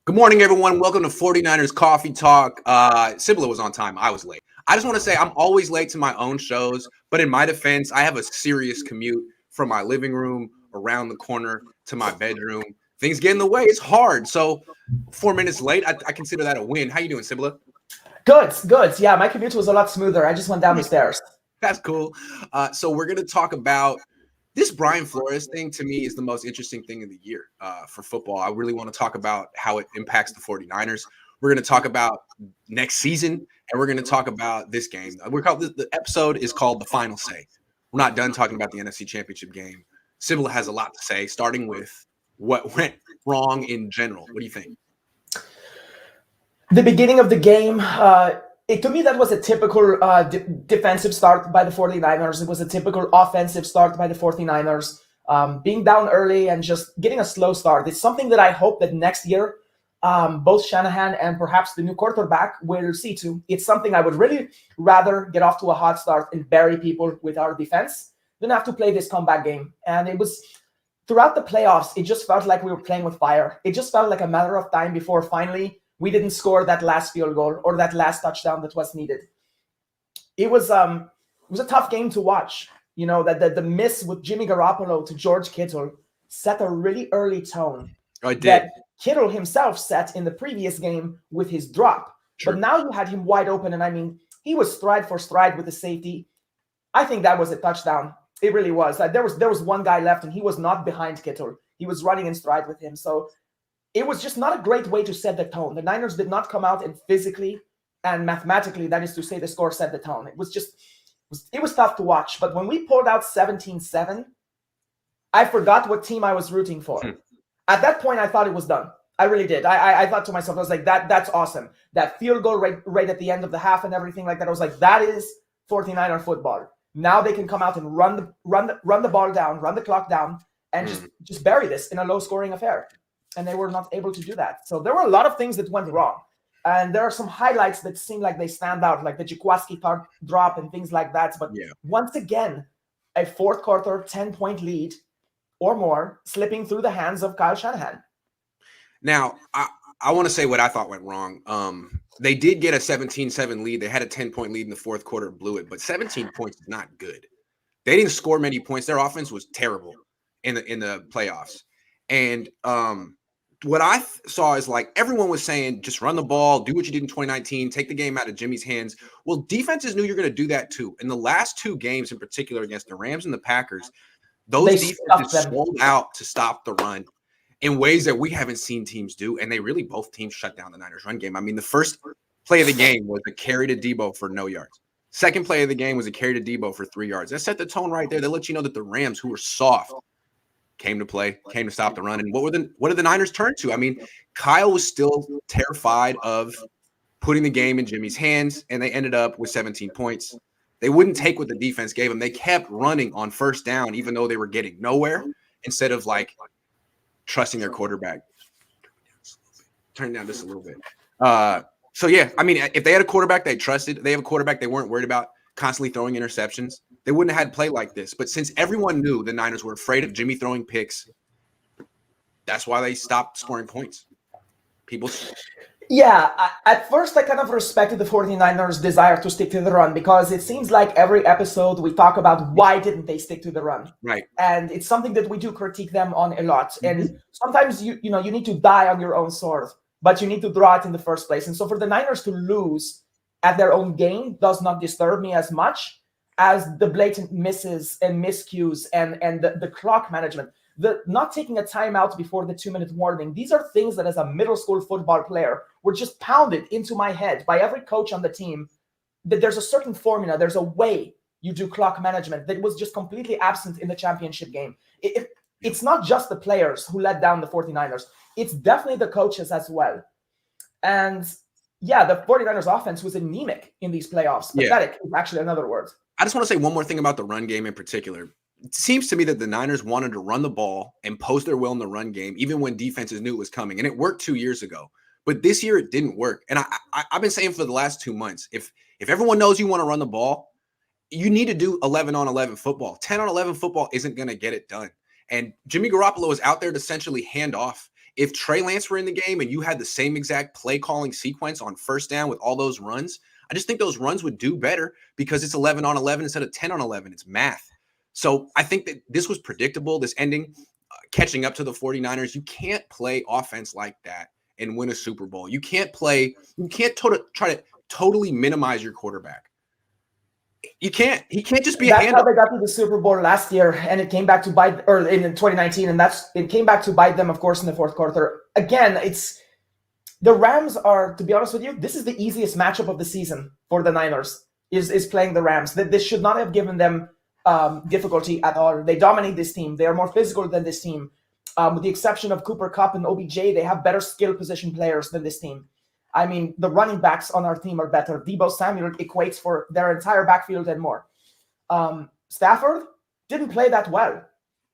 Good morning, everyone. Welcome to 49ers Coffee Talk. Sybilla was on time. I was late. I just want to say I'm always late to my own shows, but in my defense, I have a serious commute from my living room around the corner to my bedroom. Things get in the way. It's hard. So 4 minutes late, I consider that a win. How you doing, Sybilla? Good, good. Yeah, my commute was a lot smoother. I just went down the stairs. That's cool. So we're going to talk about this Brian Flores thing. To me, is the most interesting thing of the year for football. I really want to talk about how it impacts the 49ers. We're going to talk about next season, and we're going to talk about this game. The episode is called The Final Say. We're not done talking about the NFC Championship game. Sybilla has a lot to say, starting with what went wrong in general. What do you think? The beginning of the game, to me, that was a typical defensive start by the 49ers. It was a typical offensive start by the 49ers. Being down early and just getting a slow start. It's something that I hope that next year, both Shanahan and perhaps the new quarterback will see to. It's something I would really rather get off to a hot start and bury people with our defense than have to play this comeback game. And it was throughout the playoffs, it just felt like we were playing with fire. It just felt like a matter of time before finally we didn't score that last field goal or that last touchdown that was needed. It was a tough game to watch. You know, that the miss with Jimmy Garoppolo to George Kittle set a really early tone. I did. That Kittle himself set in the previous game with his drop. Sure. But now you had him wide open, and I mean, he was stride for stride with the safety. I think that was a touchdown. It really was. Like there was one guy left, and he was not behind Kittle. He was running in stride with him. So it was just not a great way to set the tone. The Niners did not come out and physically and mathematically, that is to say, the score set the tone. It was tough to watch. But when we pulled out 17-7, I forgot what team I was rooting for. At that point, I thought it was done. I really did. I thought to myself, I was like, that's awesome. That field goal right at the end of the half and everything like that. I was like, that is 49er football. Now they can come out and run the ball down, run the clock down, and just bury this in a low-scoring affair. And they were not able to do that. So there were a lot of things that went wrong. And there are some highlights that seem like they stand out, like the Jaquiski Tartt drop and things like that. But once again, a fourth quarter 10-point lead or more slipping through the hands of Kyle Shanahan. Now, I want to say what I thought went wrong. They did get a 17-7 lead. They had a 10-point lead in the fourth quarter, blew it. But 17 points is not good. They didn't score many points. Their offense was terrible in the playoffs. And what I saw is like everyone was saying, just run the ball, do what you did in 2019, take the game out of Jimmy's hands. Well, defenses knew you're going to do that too. In the last two games in particular against the Rams and the Packers, those defenses sold out to stop the run in ways that we haven't seen teams do. And both teams shut down the Niners run game. I mean, the first play of the game was a carry to Deebo for no yards. Second play of the game was a carry to Deebo for 3 yards. That set the tone right there. They let you know that the Rams, who were soft, came to play, came to stop the run. And what did the Niners turn to? I mean, Kyle was still terrified of putting the game in Jimmy's hands, and they ended up with 17 points. They wouldn't take what the defense gave them. They kept running on first down, even though they were getting nowhere, instead of like trusting their quarterback. Turn down just a little bit. So yeah, I mean, if they had a quarterback they trusted, they have a quarterback they weren't worried about constantly throwing interceptions, they wouldn't have had play like this. But since everyone knew the Niners were afraid of Jimmy throwing picks, that's why they stopped scoring points. At first I kind of respected the 49ers' desire to stick to the run because it seems like every episode we talk about why didn't they stick to the run. Right. And it's something that we do critique them on a lot. And sometimes you need to die on your own sword, but you need to draw it in the first place. And so for the Niners to lose at their own game does not disturb me as much as the blatant misses and miscues and the clock management, the not taking a timeout before the 2-minute warning. These are things that as a middle school football player were just pounded into my head by every coach on the team, that there's a certain formula, there's a way you do clock management that was just completely absent in the championship game. It's not just the players who let down the 49ers. It's definitely the coaches as well. And yeah, the 49ers offense was anemic in these playoffs. Pathetic is actually another word. I just want to say one more thing about the run game in particular. It seems to me that the Niners wanted to run the ball and post their will in the run game, even when defenses knew it was coming. And it worked 2 years ago. But this year it didn't work. And I've been saying for the last 2 months, if everyone knows you want to run the ball, you need to do 11-on-11 football. 10-on-11 football isn't going to get it done. And Jimmy Garoppolo is out there to essentially hand off. if Trey Lance were in the game and you had the same exact play calling sequence on first down with all those runs, I just think those runs would do better because it's 11 on 11 instead of 10 on 11. It's math. So I think that this was predictable, this ending, catching up to the 49ers. You can't play offense like that and win a Super Bowl. You can't try to totally minimize your quarterback. You can't. He can't just be That's a how handoff. they got to the Super Bowl last year, and it came back to bite, or in 2019, and it came back to bite them, of course, in the fourth quarter. Again, it's the Rams are, to be honest with you, this is the easiest matchup of the season for the Niners. Is playing the Rams. That this should not have given them difficulty at all. They dominate this team. They are more physical than this team. With the exception of Cooper Kupp and OBJ, they have better skill position players than this team. I mean, the running backs on our team are better. Deebo Samuel equates for their entire backfield and more. Stafford didn't play that well.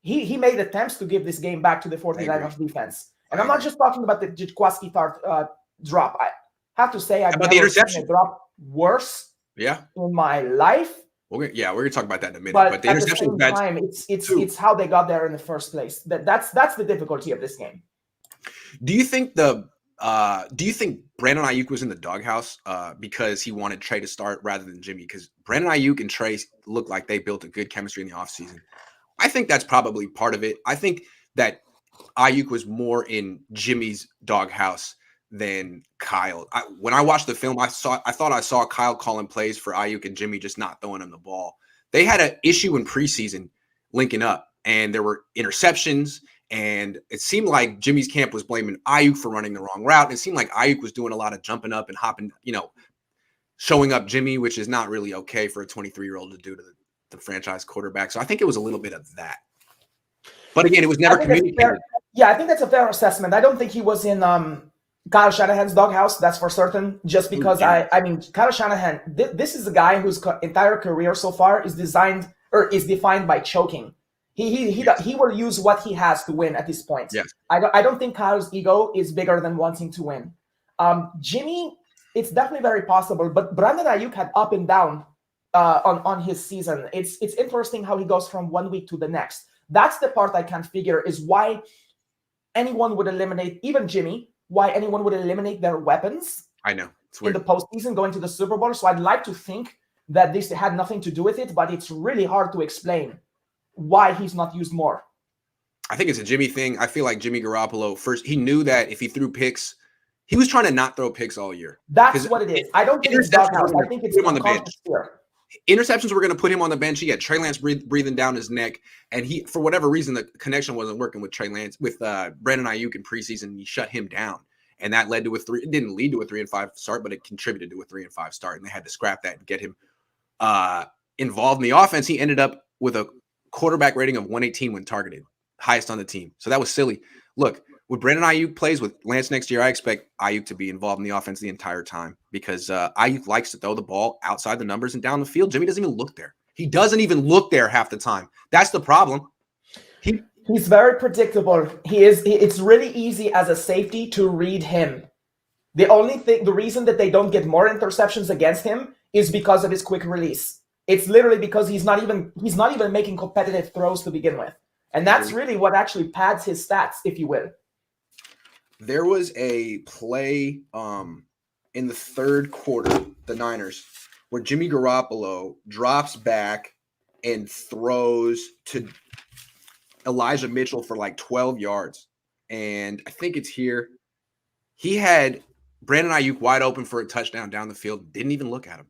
He made attempts to give this game back to the 49ers defense. And I'm not just talking about the Jaquiski Tartt drop. I have to say I've never seen a drop worse in my life. We're gonna talk about that in a minute. But the at interception the same time, it's how they got there in the first place. That's the difficulty of this game. Do you think Brandon Aiyuk was in the doghouse because he wanted Trey to start rather than Jimmy? Because Brandon Aiyuk and Trey looked like they built a good chemistry in the offseason. I think that's probably part of it. I think that Aiyuk was more in Jimmy's doghouse than Kyle. When I watched the film, I thought I saw Kyle calling plays for Aiyuk and Jimmy just not throwing him the ball. They had an issue in preseason linking up, and there were interceptions. And it seemed like Jimmy's camp was blaming Aiyuk for running the wrong route. And it seemed like Aiyuk was doing a lot of jumping up and hopping, showing up Jimmy, which is not really okay for a 23-year-old to do to the franchise quarterback. So I think it was a little bit of that. But again, it was never communicated. I think that's a fair assessment. I don't think he was in Kyle Shanahan's doghouse. That's for certain. Just because I mean, Kyle Shanahan, this is a guy whose entire career so far is defined by choking. He will use what he has to win at this point. Yes. I don't think Kyle's ego is bigger than wanting to win. Jimmy, it's definitely very possible, but Brandon Aiyuk had up and down on his season. It's interesting how he goes from one week to the next. That's the part I can't figure is why anyone would eliminate, even Jimmy, why anyone would eliminate their weapons. I know. It's weird. In the postseason going to the Super Bowl. So I'd like to think that this had nothing to do with it, but it's really hard to explain why he's not used more. I think it's a Jimmy thing. I feel like Jimmy Garoppolo, first, he knew that if he threw picks, he was trying to not throw picks all year. That's what it is. I don't think it's doghouse. I think it's him on the bench. Fear. Interceptions were going to put him on the bench. He had Trey Lance breathing down his neck, and he, for whatever reason, the connection wasn't working with Trey Lance, with Brandon Aiyuk in preseason. He shut him down, and that led to it didn't lead to a 3-5 start, but it contributed to a 3-5 start, and they had to scrap that and get him involved in the offense. He ended up with a quarterback rating of 118 when targeted, highest on the team. So that was silly. Look, when Brandon Aiyuk plays with Lance next year, I expect Aiyuk to be involved in the offense the entire time because Aiyuk likes to throw the ball outside the numbers and down the field. Jimmy doesn't even look there. He doesn't even look there half the time. That's the problem. He's very predictable. It's really easy as a safety to read him. The reason that they don't get more interceptions against him is because of his quick release. It's literally because he's not even making competitive throws to begin with. And that's really what actually pads his stats, if you will. There was a play in the third quarter, the Niners, where Jimmy Garoppolo drops back and throws to Elijah Mitchell for like 12 yards. And I think it's here. He had Brandon Aiyuk wide open for a touchdown down the field, didn't even look at him.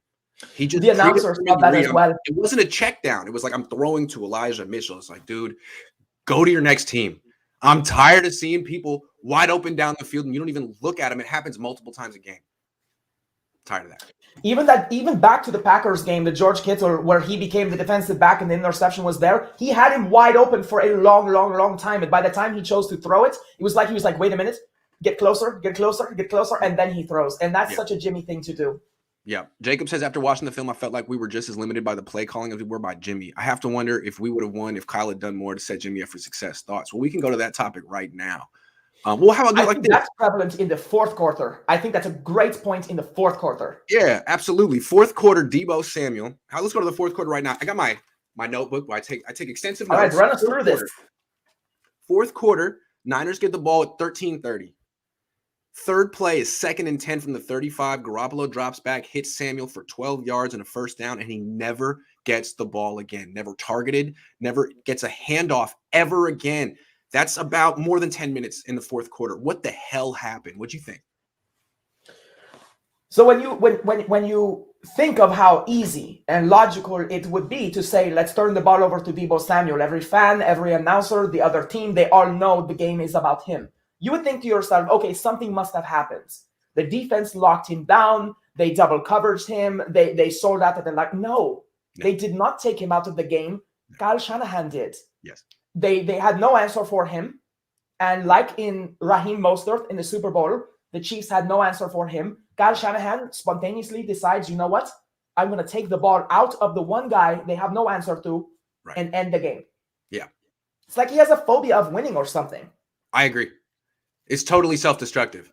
He just the announcers thought that as well. It wasn't a check down. It was like, I'm throwing to Elijah Mitchell. It's like, dude, go to your next team. I'm tired of seeing people wide open down the field and you don't even look at them. It happens multiple times a game. Tired of that. Even back to the Packers game, the George Kittle, where he became the defensive back and the interception was there, he had him wide open for a long time. And by the time he chose to throw it, he was like, wait a minute, get closer, and then he throws. And that's such a Jimmy thing to do. Yeah. Jacob says, after watching the film, I felt like we were just as limited by the play calling as we were by Jimmy. I have to wonder if we would have won if Kyle had done more to set Jimmy up for success. Thoughts? Well, we can go to that topic right now. Well, how about like this? That's prevalent in the fourth quarter. I think that's a great point in the fourth quarter. Yeah, absolutely. Fourth quarter, Deebo Samuel. Let's go to the fourth quarter right now. I got my notebook where I take extensive notes. All right, run us through this. Fourth quarter, Niners get the ball at 13:30. Third play is 2nd and 10 from the 35. Garoppolo drops back, hits Samuel for 12 yards and a first down, and he never gets the ball again. Never targeted, never gets a handoff ever again. That's about more than 10 minutes in the fourth quarter. What the hell happened? What'd you think? So when you think of how easy and logical it would be to say, let's turn the ball over to Deebo Samuel, every fan, every announcer, the other team, they all know the game is about him. You would think to yourself, okay, something must have happened. The defense locked him down. They double covered him. They sold out. And like, no, they did not take him out of the game. Kyle Shanahan did. Yes. They had no answer for him. And like in Raheem Mostert in the Super Bowl, the Chiefs had no answer for him. Kyle Shanahan spontaneously decides, you know what? I'm going to take the ball out of the one guy they have no answer to and end the game. Yeah. It's like he has a phobia of winning or something. I agree. It's totally self-destructive.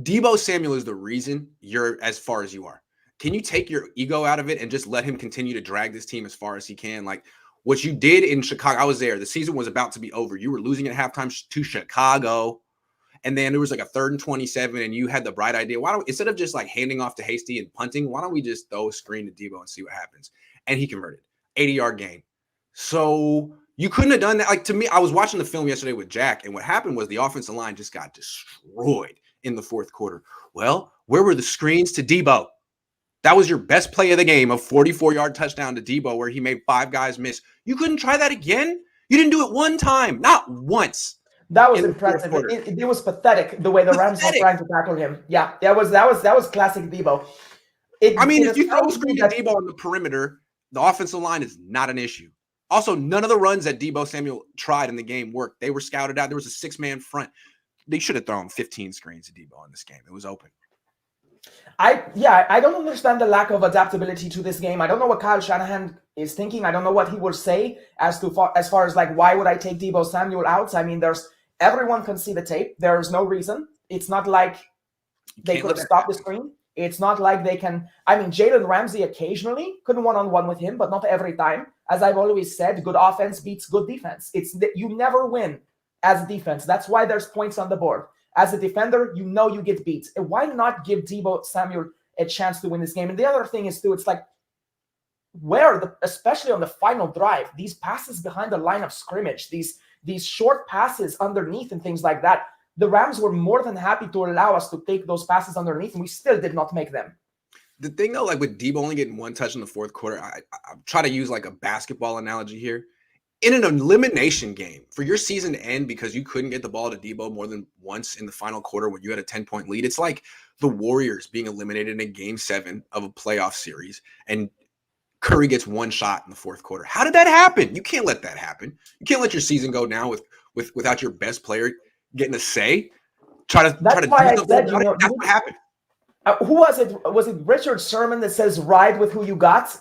Deebo Samuel is the reason you're as far as you are. Can you take your ego out of it and just let him continue to drag this team as far as he can? Like what you did in Chicago, I was there. The season was about to be over. You were losing at halftime to Chicago. And then there was like a 3rd and 27, and you had the bright idea. Why don't, instead of just like handing off to Hasty and punting, why don't we just throw a screen to Deebo and see what happens? And he converted. 80-yard gain. So you couldn't have done that. Like, to me, I was watching the film yesterday with Jack, and what happened was the offensive line just got destroyed in the fourth quarter. Well, where were the screens to Deebo? That was your best play of the game, a 44-yard touchdown to Deebo where he made 5 guys miss. You couldn't try that again? You didn't do it one time, not once. That was impressive. It was pathetic the way the Rams were trying to tackle him. Yeah, that was classic Deebo. If you throw a screen to Deebo on the perimeter, the offensive line is not an issue. Also, none of the runs that Deebo Samuel tried in the game worked. They were scouted out. There was a 6-man front. They should have thrown 15 screens to Deebo in this game. It was open. I don't understand the lack of adaptability to this game. I don't know what Kyle Shanahan is thinking. I don't know what he will say as far as like, why would I take Deebo Samuel out? I mean, everyone can see the tape. There's no reason. It's not like they could have stopped the screen. It's not like they can. I mean, Jalen Ramsey occasionally could one-on-one with him, but not every time. As I've always said, good offense beats good defense. You never win as a defense. That's why there's points on the board. As a defender, you know you get beat. And why not give Deebo Samuel a chance to win this game? And the other thing is, too, it's like, especially on the final drive, these passes behind the line of scrimmage, these short passes underneath and things like that, the Rams were more than happy to allow us to take those passes underneath, and we still did not make them. The thing, though, like with Deebo only getting 1 touch in the fourth quarter, I try to use like a basketball analogy here. In an elimination game, for your season to end because you couldn't get the ball to Deebo more than once in the final quarter when you had a 10-point lead, it's like the Warriors being eliminated in Game 7 of a playoff series, and Curry gets 1 shot in the fourth quarter. How did that happen? You can't let that happen. You can't let your season go down without your best player getting a say. That's what happened. Who was it? Was it Richard Sherman that says ride with who you got?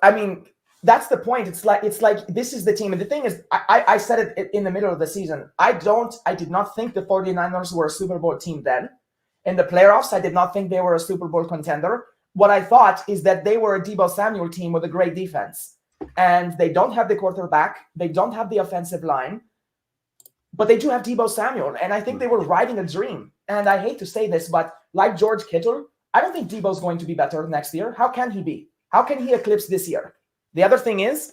I mean, that's the point. It's like this is the team. And the thing is, I said it in the middle of the season. I did not think the 49ers were a Super Bowl team then. In the playoffs, I did not think they were a Super Bowl contender. What I thought is that they were a Deebo Samuel team with a great defense. And they don't have the quarterback. They don't have the offensive line. But they do have Deebo Samuel. And I think they were riding a dream. And I hate to say this, but like George Kittle, I don't think Deebo's going to be better next year. How can he be? How can he eclipse this year? The other thing is,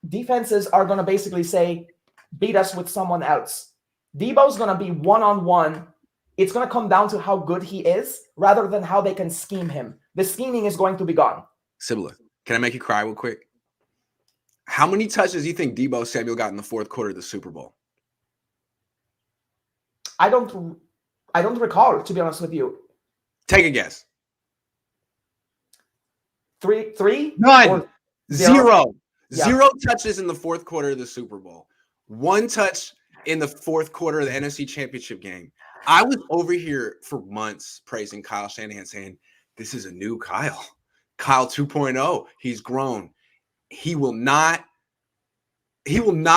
defenses are going to basically say, beat us with someone else. Deebo's going to be one-on-one. It's going to come down to how good he is rather than how they can scheme him. The scheming is going to be gone. Sybilla, can I make you cry real quick? How many touches do you think Deebo Samuel got in the fourth quarter of the Super Bowl? I don't recall, to be honest with you. Take a guess. 3? None. Zero. Yeah. 0 touches in the fourth quarter of the Super Bowl. 1 touch in the fourth quarter of the NFC Championship game. I was over here for months praising Kyle Shanahan, saying, this is a new Kyle. Kyle 2.0. He's grown. He will not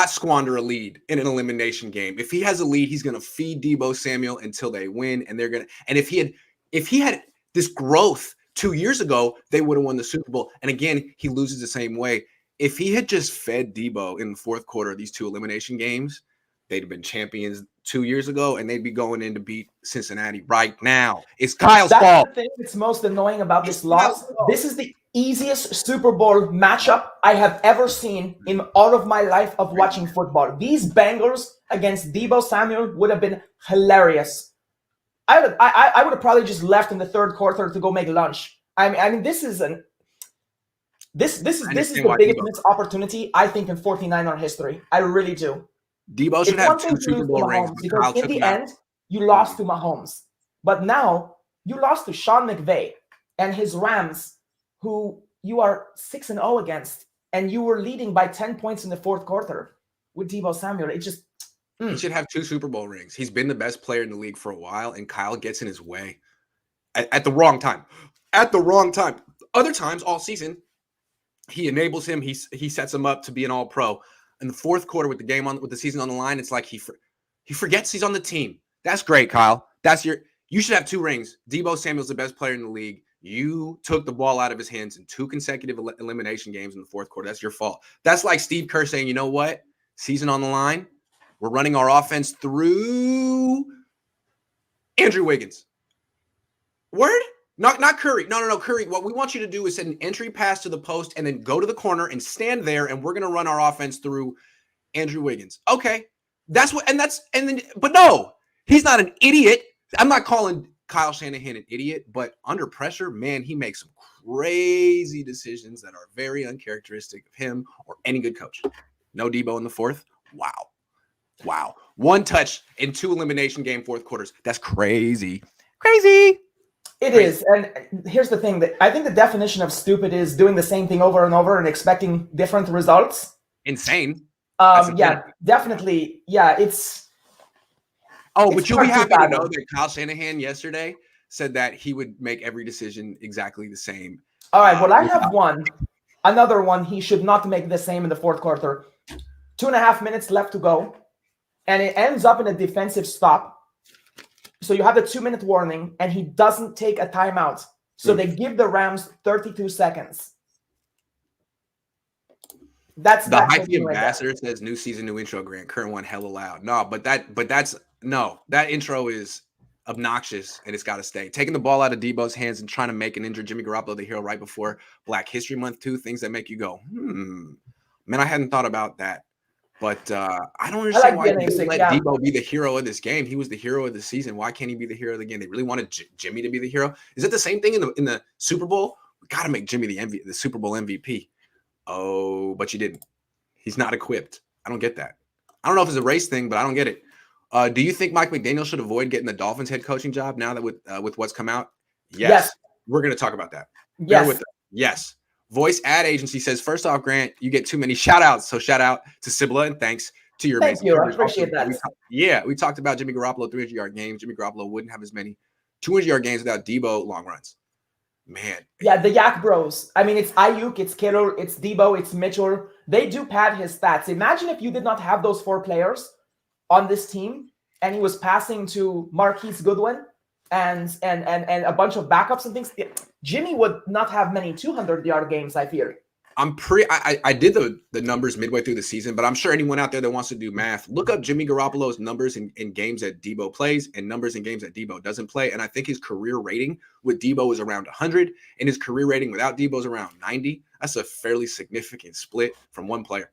squander a lead in an elimination game. If he has a lead, he's going to feed Deebo Samuel until they win. And if he had this growth 2 years ago, they would have won the Super Bowl. And again, he loses the same way. If he had just fed Deebo in the fourth quarter of these 2 elimination games, they'd have been champions 2 years ago, and they'd be going in to beat Cincinnati right now. It's Kyle's fault. That's the thing that's most annoying about this loss. This is the easiest Super Bowl matchup I have ever seen in all of my life of watching football. These Bengals against Deebo Samuel would have been hilarious. I would have probably just left in the third quarter to go make lunch. I mean, this is the biggest missed opportunity I think in 49er history. I really do. Deebo should have 2 Super Bowl rings because in the end you lost to Mahomes, but now you lost to Sean McVay and his Rams, who you are 6-0 against, and you were leading by 10 points in the fourth quarter with Deebo Samuel. It just He should have 2 Super Bowl rings. He's been the best player in the league for a while, and Kyle gets in his way at the wrong time. At the wrong time. Other times all season, he enables him. He sets him up to be an All-Pro. In the fourth quarter, with the season on the line, it's like he forgets he's on the team. That's great, Kyle. You should have 2 rings. Deebo Samuel's the best player in the league. You took the ball out of his hands in 2 consecutive elimination games in the fourth quarter. That's your fault. That's like Steve Kerr saying, you know what? Season on the line. We're running our offense through Andrew Wiggins. Word? Not Curry. No, Curry. What we want you to do is send an entry pass to the post and then go to the corner and stand there, and we're going to run our offense through Andrew Wiggins. Okay. But no, he's not an idiot. I'm not calling Kyle Shanahan an idiot, but under pressure, man, he makes some crazy decisions that are very uncharacteristic of him or any good coach. No Deebo in the fourth. Wow. 1 touch in 2 elimination game fourth quarters. That's crazy. It is. And here's the thing, that I think the definition of stupid is doing the same thing over and over and expecting different results. Insane. Definitely. Yeah, but you'll be happy to know that Kyle Shanahan yesterday said that he would make every decision exactly the same. All right, well, I have another one. He should not make the same in the fourth quarter. 2.5 minutes left to go, and it ends up in a defensive stop. So you have the 2-minute warning, and he doesn't take a timeout. So they give the Rams 32 seconds. That's the hypey ambassador says new season, new intro. Grant current one hella loud. That intro is obnoxious, and it's got to stay. Taking the ball out of Deebo's hands and trying to make an injured Jimmy Garoppolo the hero right before Black History Month too. Things that make you go, man, I hadn't thought about that. But I don't understand why they let Deebo be the hero of this game. He was the hero of the season. Why can't he be the hero of the game? They really wanted Jimmy to be the hero. Is it the same thing in the Super Bowl? We got to make Jimmy the Super Bowl MVP. Oh, but you didn't. He's not equipped. I don't get that. I don't know if it's a race thing, but I don't get it. Do you think Mike McDaniel should avoid getting the Dolphins head coaching job now that with what's come out? Yes. We're going to talk about that. Yes. Voice ad agency says, first off, Grant, you get too many shout outs. So shout out to Sybilla and thanks to your amazing. Thank you. I appreciate that. We talked about Jimmy Garoppolo 300-yard games. Jimmy Garoppolo wouldn't have as many 200-yard games without Deebo long runs. Man. Yeah, the Yak Bros. I mean, it's Aiyuk, it's Kittle, it's Deebo, it's Mitchell. They do pad his stats. Imagine if you did not have those 4 players on this team and he was passing to Marquise Goodwin and a bunch of backups and things. Jimmy would not have many 200-yard games, I fear. I did the numbers midway through the season, but I'm sure anyone out there that wants to do math, look up Jimmy Garoppolo's numbers in games that Deebo plays and numbers in games that Deebo doesn't play. And I think his career rating with Deebo is around 100 and his career rating without Deebo is around 90. That's a fairly significant split from one player.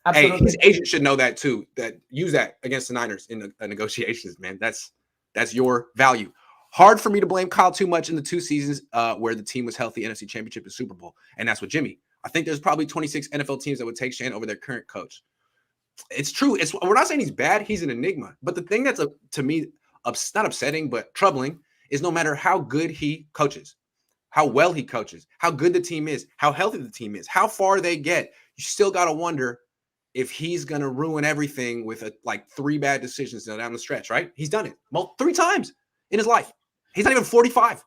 Absolutely. Hey, his agent should know that too, use that against the Niners in the negotiations, man. That's your value. Hard for me to blame Kyle too much in the 2 seasons where the team was healthy, NFC Championship and Super Bowl. And that's with Jimmy. I think there's probably 26 NFL teams that would take Shan over their current coach. It's true. We're not saying he's bad. He's an enigma. But the thing that's, to me, not upsetting, but troubling is no matter how good he coaches, how well he coaches, how good the team is, how healthy the team is, how far they get, you still got to wonder if he's going to ruin everything with 3 bad decisions down the stretch, right? He's done it 3 times in his life. He's not even 45.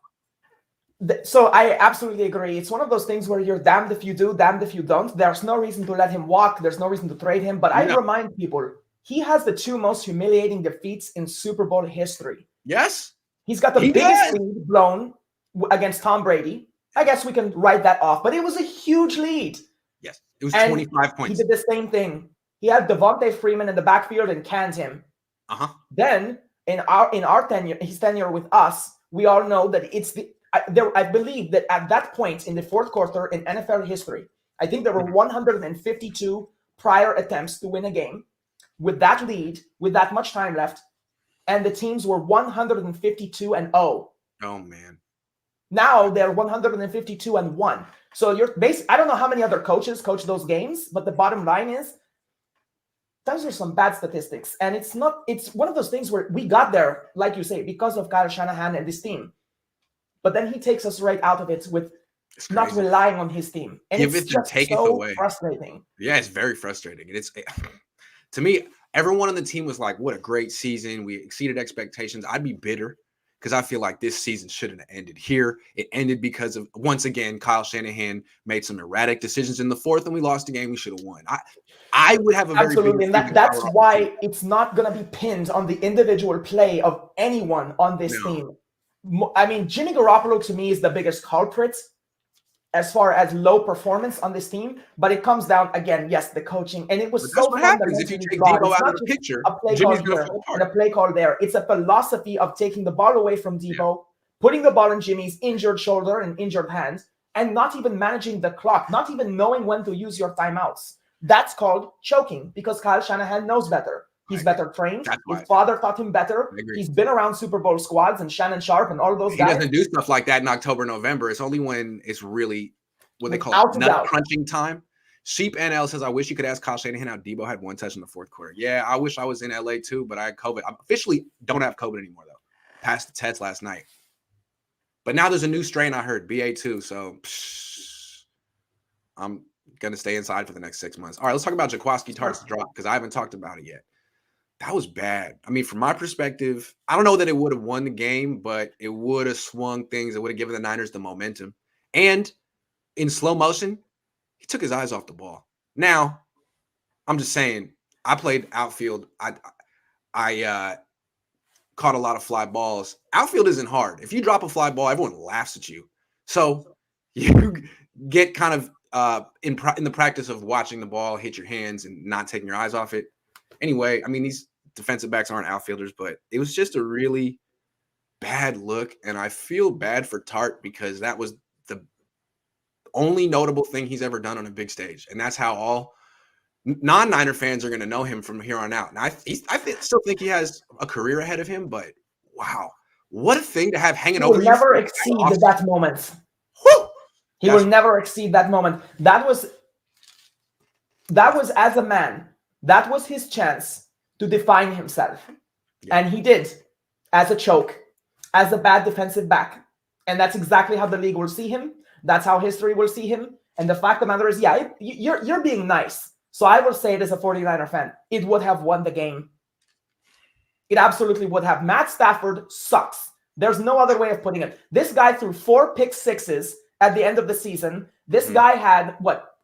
So I absolutely agree. It's one of those things where you're damned if you do, damned if you don't. There's no reason to let him walk. There's no reason to trade him. But I remind people, he has the 2 most humiliating defeats in Super Bowl history. Yes. He's got the biggest lead blown against Tom Brady. I guess we can write that off. But it was a huge lead. Yes. It was 25 points. He did the same thing He had Devontae Freeman in the backfield and canned him. Then in our tenure, his tenure with us, we all know that I believe that at that point in the fourth quarter in NFL history, I think there were 152 prior attempts to win a game with that lead, with that much time left, and the teams were 152-0. Oh man. Now they're 152-1. So I don't know how many other coaches coach those games, but the bottom line is those are some bad statistics. And it's one of those things where we got there, like you say, because of Kyle Shanahan and this team. But then he takes us right out of it with not relying on his team. And it's just so frustrating. Yeah, it's very frustrating. And it's to me, everyone on the team was like, what a great season. We exceeded expectations. I'd be bitter because I feel like this season shouldn't have ended here. It ended because of, once again, Kyle Shanahan made some erratic decisions in the fourth, and we lost a game we should have won. I would have a very absolutely, and that's why it's not going to be pinned on the individual play of anyone on this team. I mean, Jimmy Garoppolo to me is the biggest culprit as far as low performance on this team, but it comes down again, yes, the coaching, and it was so what happens if you take Deebo out of the picture. A play call here and a play call there. It's a philosophy of taking the ball away from Deebo, putting the ball in Jimmy's injured shoulder and injured hand, and not even managing the clock, not even knowing when to use your timeouts. That's called choking because Kyle Shanahan knows better. He's better trained. His father taught him better. He's been around Super Bowl squads and Shannon Sharp and all those guys. He doesn't do stuff like that in October, November. It's only when it's really what they call nut crunching time. Sheep NL says, I wish you could ask Kyle Shanahan how Deebo had one touch in the fourth quarter. Yeah, I wish I was in LA too, but I had COVID. I officially don't have COVID anymore, though. Passed the test last night. But now there's a new strain I heard, BA2. So I'm going to stay inside for the next 6 months. All right, let's talk about Jaquiski Tartt's drop because I haven't talked about it yet. That was bad. I mean, from my perspective, I don't know that it would have won the game, but it would have swung things. It would have given the Niners the momentum. And in slow motion, he took his eyes off the ball. Now, I'm just saying, I played outfield. I caught a lot of fly balls. Outfield isn't hard. If you drop a fly ball, everyone laughs at you. So you get kind of in the practice of watching the ball hit your hands and not taking your eyes off it. Anyway, I mean, these defensive backs aren't outfielders, but it was just a really bad look. And I feel bad for Tartt because that was the only notable thing he's ever done on a big stage. And that's how all non-Niner fans are going to know him from here on out. And I still think he has a career ahead of him, but wow, what a thing to have hanging over you. He will never exceed that moment. Whew! He will never exceed that moment. That was as a man. That was his chance to define himself. Yeah. And he did, as a choke, as a bad defensive back. And that's exactly how the league will see him. That's how history will see him. And the fact of the matter is, yeah, you're being nice. So I will say it as a 49er fan. It would have won the game. It absolutely would have. Matt Stafford sucks. There's no other way of putting it. This guy threw 4 pick sixes at the end of the season. This guy had,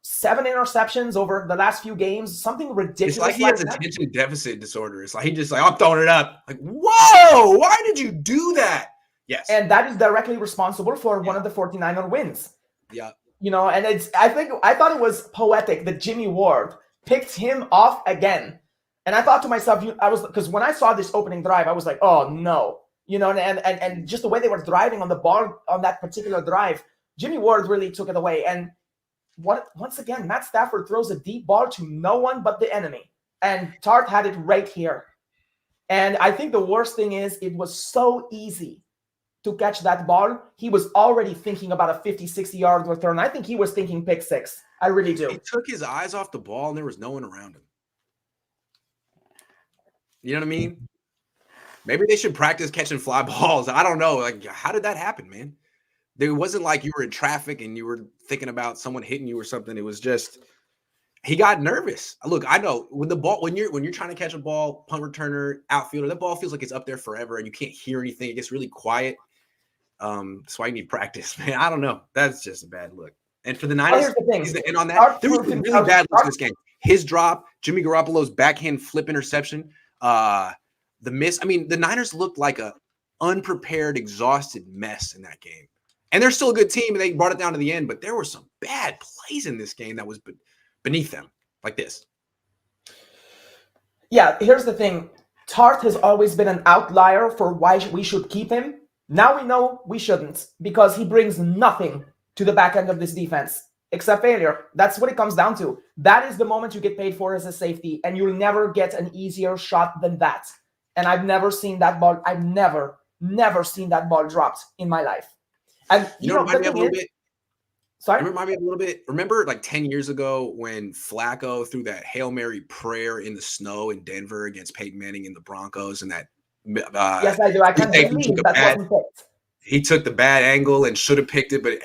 7 interceptions over the last few games, something ridiculous. It's like he has attention deficit disorder. It's like he just I'm throwing it up. Like, whoa, why did you do that? Yes. And that is directly responsible for one of the 49er wins. Yeah. You know, and I thought it was poetic that Jimmy Ward picked him off again. And I thought to myself, because when I saw this opening drive, I was like, oh no. You know, and just the way they were driving on the ball on that particular drive, Jimmy Ward really took it away. And once again, Matt Stafford throws a deep ball to no one but the enemy. And Tartt had it right here. And I think the worst thing is it was so easy to catch that ball. He was already thinking about a 50, 60-yard return. I think he was thinking pick six. I really do. He took his eyes off the ball and there was no one around him. You know what I mean? Maybe they should practice catching fly balls. I don't know. Like, how did that happen, man? It wasn't like you were in traffic and you were thinking about someone hitting you or something. It was just he got nervous. Look, I know when the ball when you're trying to catch a ball, punt returner, outfielder, that ball feels like it's up there forever and you can't hear anything. It gets really quiet. That's why you need practice, man. I don't know. That's just a bad look. And for the Niners, he's the end on that. There was some really bad looks in this game. His drop, Jimmy Garoppolo's backhand flip interception, the miss. I mean, the Niners looked like a unprepared, exhausted mess in that game. And they're still a good team, and they brought it down to the end, but there were some bad plays in this game that was beneath them, like this. Yeah, here's the thing. Tartt has always been an outlier for why we should keep him. Now we know we shouldn't because he brings nothing to the back end of this defense except failure. That's what it comes down to. That is the moment you get paid for as a safety, and you'll never get an easier shot than that. And I've never seen that ball. I've never seen that ball dropped in my life. And You know, remind me of a little bit. Sorry? Remind me of a little bit. Remember like 10 years ago when Flacco threw that Hail Mary prayer in the snow in Denver against Peyton Manning and the Broncos, and that Yes, I do. I can't believe that wasn't picked. He took the bad angle and should have picked it, but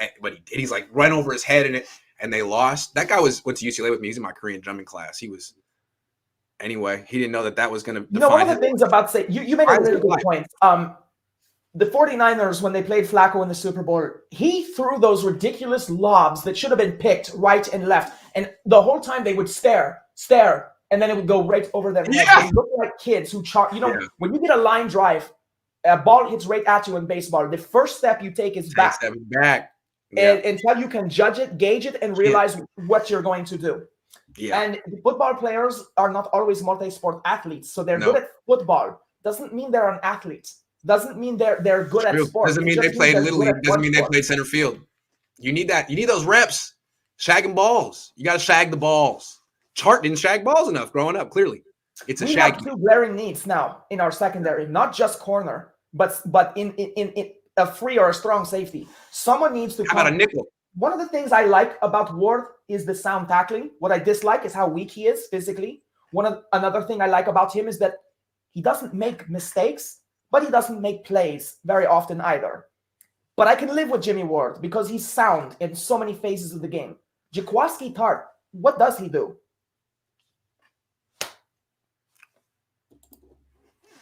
he's like right over his head in it, and they lost. That guy went to UCLA with me. He's in my Korean drumming class. He didn't know that was going to define one of the things about you made a really good point. The 49ers, when they played Flacco in the Super Bowl, he threw those ridiculous lobs that should have been picked right and left. And the whole time they would stare, and then it would go right over their head. Yeah. They look like kids who when you get a line drive, a ball hits right at you in baseball, the first step you take is back. Yeah. Until you can judge it, gauge it, and realize what you're going to do. Yeah. And football players are not always multi-sport athletes. So they're good at football. Doesn't mean they're an athlete. Doesn't mean they're good at sports. Doesn't mean they played Little League. Doesn't mean they played center field. You need that. You need those reps. Shagging balls. You got to shag the balls. Tartt didn't shag balls enough growing up, clearly. It's a shaggy. We have two glaring needs now in our secondary, not just corner, but in a free or a strong safety. Someone needs to How about a nickel? One of the things I like about Ward is the sound tackling. What I dislike is how weak he is physically. Another thing I like about him is that he doesn't make mistakes, but he doesn't make plays very often either. But I can live with Jimmy Ward because he's sound in so many phases of the game. Jaquiski Tartt, what does he do?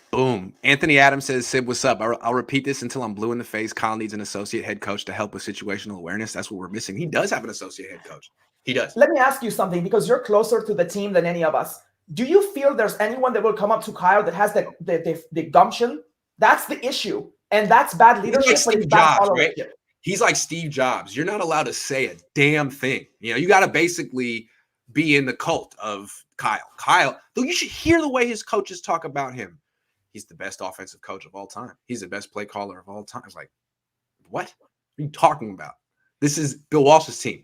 Boom. Anthony Adams says, Sib, what's up? I'll repeat this until I'm blue in the face. Kyle needs an associate head coach to help with situational awareness. That's what we're missing. He does have an associate head coach. He does. Let me ask you something, because you're closer to the team than any of us. Do you feel there's anyone that will come up to Kyle that has the gumption? That's the issue. And that's bad leadership. He's like Steve Jobs, right? He's like Steve Jobs. You're not allowed to say a damn thing. You got to basically be in the cult of Kyle. Kyle, though, you should hear the way his coaches talk about him. He's the best offensive coach of all time. He's the best play caller of all time. It's like, what are you talking about? This is Bill Walsh's team.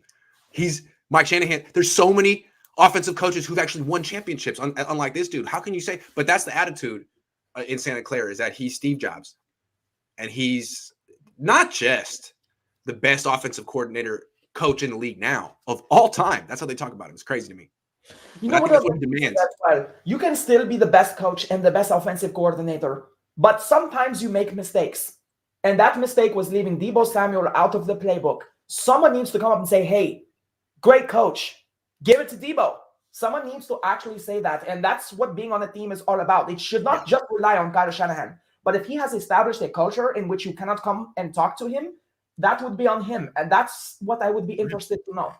He's Mike Shanahan. There's so many offensive coaches who've actually won championships, unlike this dude. How can you say? But that's the attitude in Santa Clara, is that he's Steve Jobs. And he's not just the best offensive coach in the league now of all time. That's how they talk about him. It's crazy to me. You know what he demands. You can still be the best coach and the best offensive coordinator, but sometimes you make mistakes. And that mistake was leaving Deebo Samuel out of the playbook. Someone needs to come up and say, hey, great coach, give it to Deebo. Someone needs to actually say that. And that's what being on a team is all about. It should not just rely on Kyle Shanahan. But if he has established a culture in which you cannot come and talk to him, that would be on him. And that's what I would be interested to know.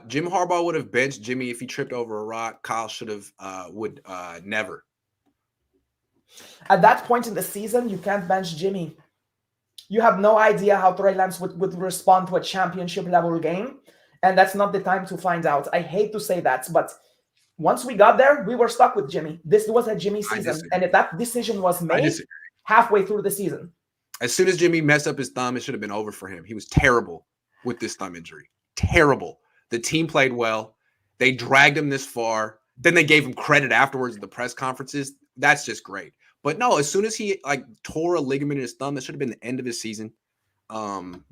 Jim Harbaugh would have benched Jimmy if he tripped over a rock. Kyle should have would never. At that point in the season, you can't bench Jimmy. You have no idea how Trey Lance would respond to a championship level game. And that's not the time to find out. I hate to say that, but once we got there, we were stuck with Jimmy. This was a Jimmy season. And if that decision was made halfway through the season. As soon as Jimmy messed up his thumb, it should have been over for him. He was terrible with this thumb injury. Terrible. The team played well. They dragged him this far. Then they gave him credit afterwards at the press conferences. That's just great. But no, as soon as he tore a ligament in his thumb, that should have been the end of his season.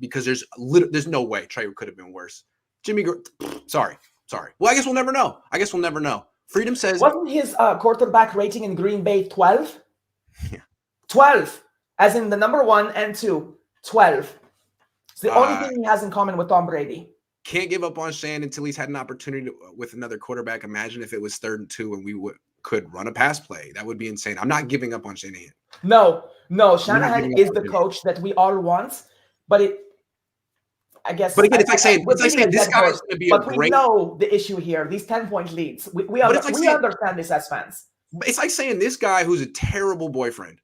Because there's no way Trey could have been worse. Jimmy, sorry. Well, I guess we'll never know. Freedom says, wasn't his quarterback rating in Green Bay 12? Yeah. 12, as in the number 1 and 2. 12. It's the only thing he has in common with Tom Brady. Can't give up on Shan until he's had an opportunity with another quarterback. Imagine if it was 3rd and 2 and we could run a pass play. That would be insane. I'm not giving up on Shanahan. No. Shanahan is the coach that we all want, but I guess. But again, it's like saying this guy is going to be a great. But we know the issue here. These 10-point leads. We understand this as fans. It's like saying this guy who's a terrible boyfriend,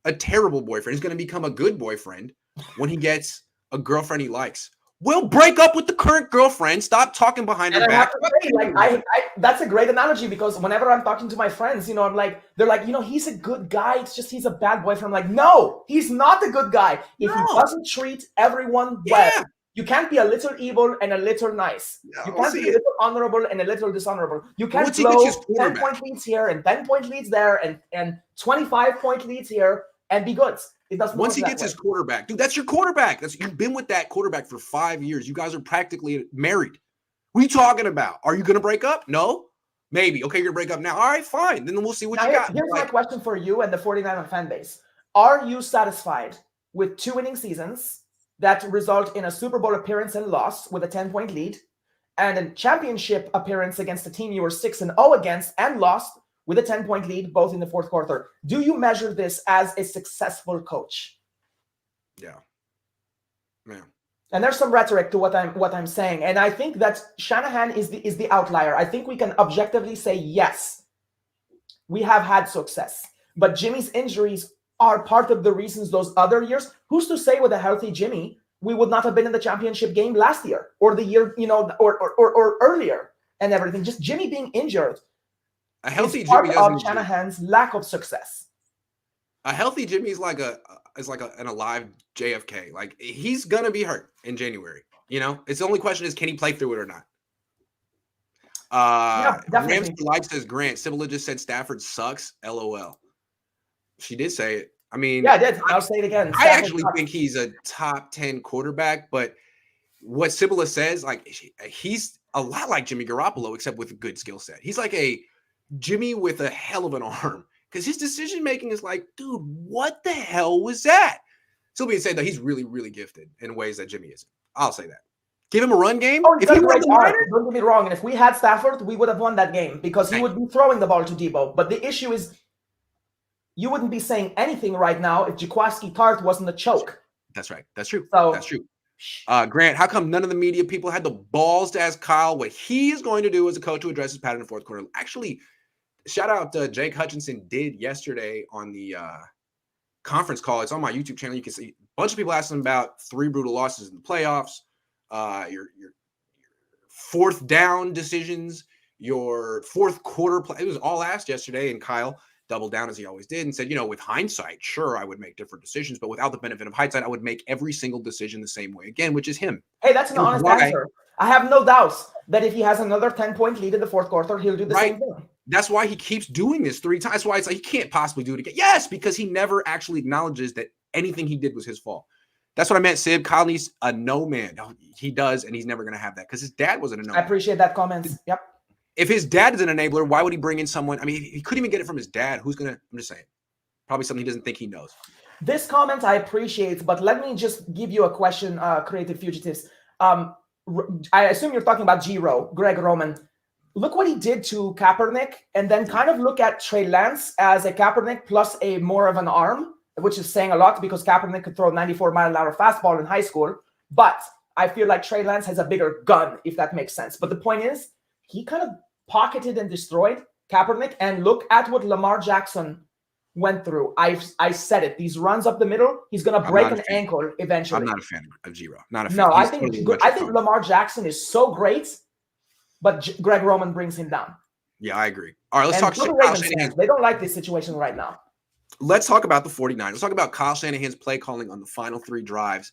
is going to become a good boyfriend when he gets a girlfriend he likes. Well, break up with the current girlfriend. Stop talking behind her And I back. have to say, like, that's a great analogy because whenever I'm talking to my friends, I'm like, they're like, he's a good guy. It's just he's a bad boyfriend. I'm like, no, he's not a good guy. If he doesn't treat everyone well, you can't be a little evil and a little nice. You can't be a little honorable and a little dishonorable. You can't blow 10-point leads here and 10-point leads there and 25-point leads here and be good. It doesn't. Once he gets his quarterback, dude, that's your quarterback. You've been with that quarterback for 5 years. You guys are practically married. What are you talking about? Are you going to break up? No? Maybe. Okay, you're going to break up now. All right, fine. Then we'll see what you got. Here's my question for you and the 49er fan base. Are you satisfied with 2 winning seasons that result in a Super Bowl appearance and loss with a 10-point lead and a championship appearance against a team you were 6-0 against and lost with a 10-point lead, both in the fourth quarter? Do you measure this as a successful coach? Yeah. Man. And there's some rhetoric to what I'm saying. And I think that Shanahan is the outlier. I think we can objectively say, yes, we have had success. But Jimmy's injuries are part of the reasons those other years. Who's to say with a healthy Jimmy, we would not have been in the championship game last year or the year, or earlier and everything. Just Jimmy being injured. A healthy Jimmy of Shanahan's lack of success. A healthy Jimmy is like an alive JFK. Like, he's gonna be hurt in January. It's the only question is, can he play through it or not? Rams Life says Grant Sybilla just said Stafford sucks. LOL. She did say it. I mean, yeah, I did. I'll say it again. I actually think he's a top 10 quarterback, but what Sybilla says, like, he's a lot like Jimmy Garoppolo, except with a good skill set. He's like a Jimmy with a hell of an arm, because his decision making is like, dude, what the hell was that? So being said, though, he's really, really gifted in ways that Jimmy isn't. I'll say that. Give him a run game. If he won the Niners, don't get me wrong. And if we had Stafford, we would have won that game because he would be throwing the ball to Deebo. But the issue is, you wouldn't be saying anything right now if Jaquiski Tartt wasn't a choke. That's right. That's true. So, that's true. Grant, how come none of the media people had the balls to ask Kyle what he is going to do as a coach to address his pattern in the fourth quarter? Actually, shout out to Jake Hutchinson did yesterday on the conference call. It's on my YouTube channel. You can see a bunch of people asking about 3 brutal losses in the playoffs, your fourth down decisions, your fourth quarter play. It was all asked yesterday, and Kyle doubled down as he always did and said, with hindsight, sure, I would make different decisions, but without the benefit of hindsight, I would make every single decision the same way again, which is him. Hey, that's an honest answer. I have no doubts that if he has another 10-point lead in the fourth quarter, he'll do the same thing. That's why he keeps doing this 3 times. That's why it's like he can't possibly do it again. Yes, because he never actually acknowledges that anything he did was his fault. That's what I meant, Sib. Kyle needs a no man. No, he does, and he's never going to have that because his dad wasn't a no man. I appreciate that comment. Yep. If his dad is an enabler, why would he bring in someone? I mean, he couldn't even get it from his dad. Who's going to – I'm just saying. Probably something he doesn't think he knows. This comment I appreciate, but let me just give you a question, Creative Fugitives. I assume you're talking about Greg Roman. Look what he did to Kaepernick, and then kind of look at Trey Lance as a Kaepernick plus a more of an arm, which is saying a lot because Kaepernick could throw a 94-mile-an-hour fastball in high school. But I feel like Trey Lance has a bigger gun, if that makes sense. But the point is, he kind of pocketed and destroyed Kaepernick, and look at what Lamar Jackson went through. I said it. These runs up the middle, he's going to break an ankle eventually. I'm not a fan of Giro. Not a fan. No, I think Lamar Jackson is so great, but Greg Roman brings him down. Yeah, I agree. All right, let's talk about Kyle Shanahan. They don't like this situation right now. Let's talk about the 49ers. Let's talk about Kyle Shanahan's play calling on the final 3 drives.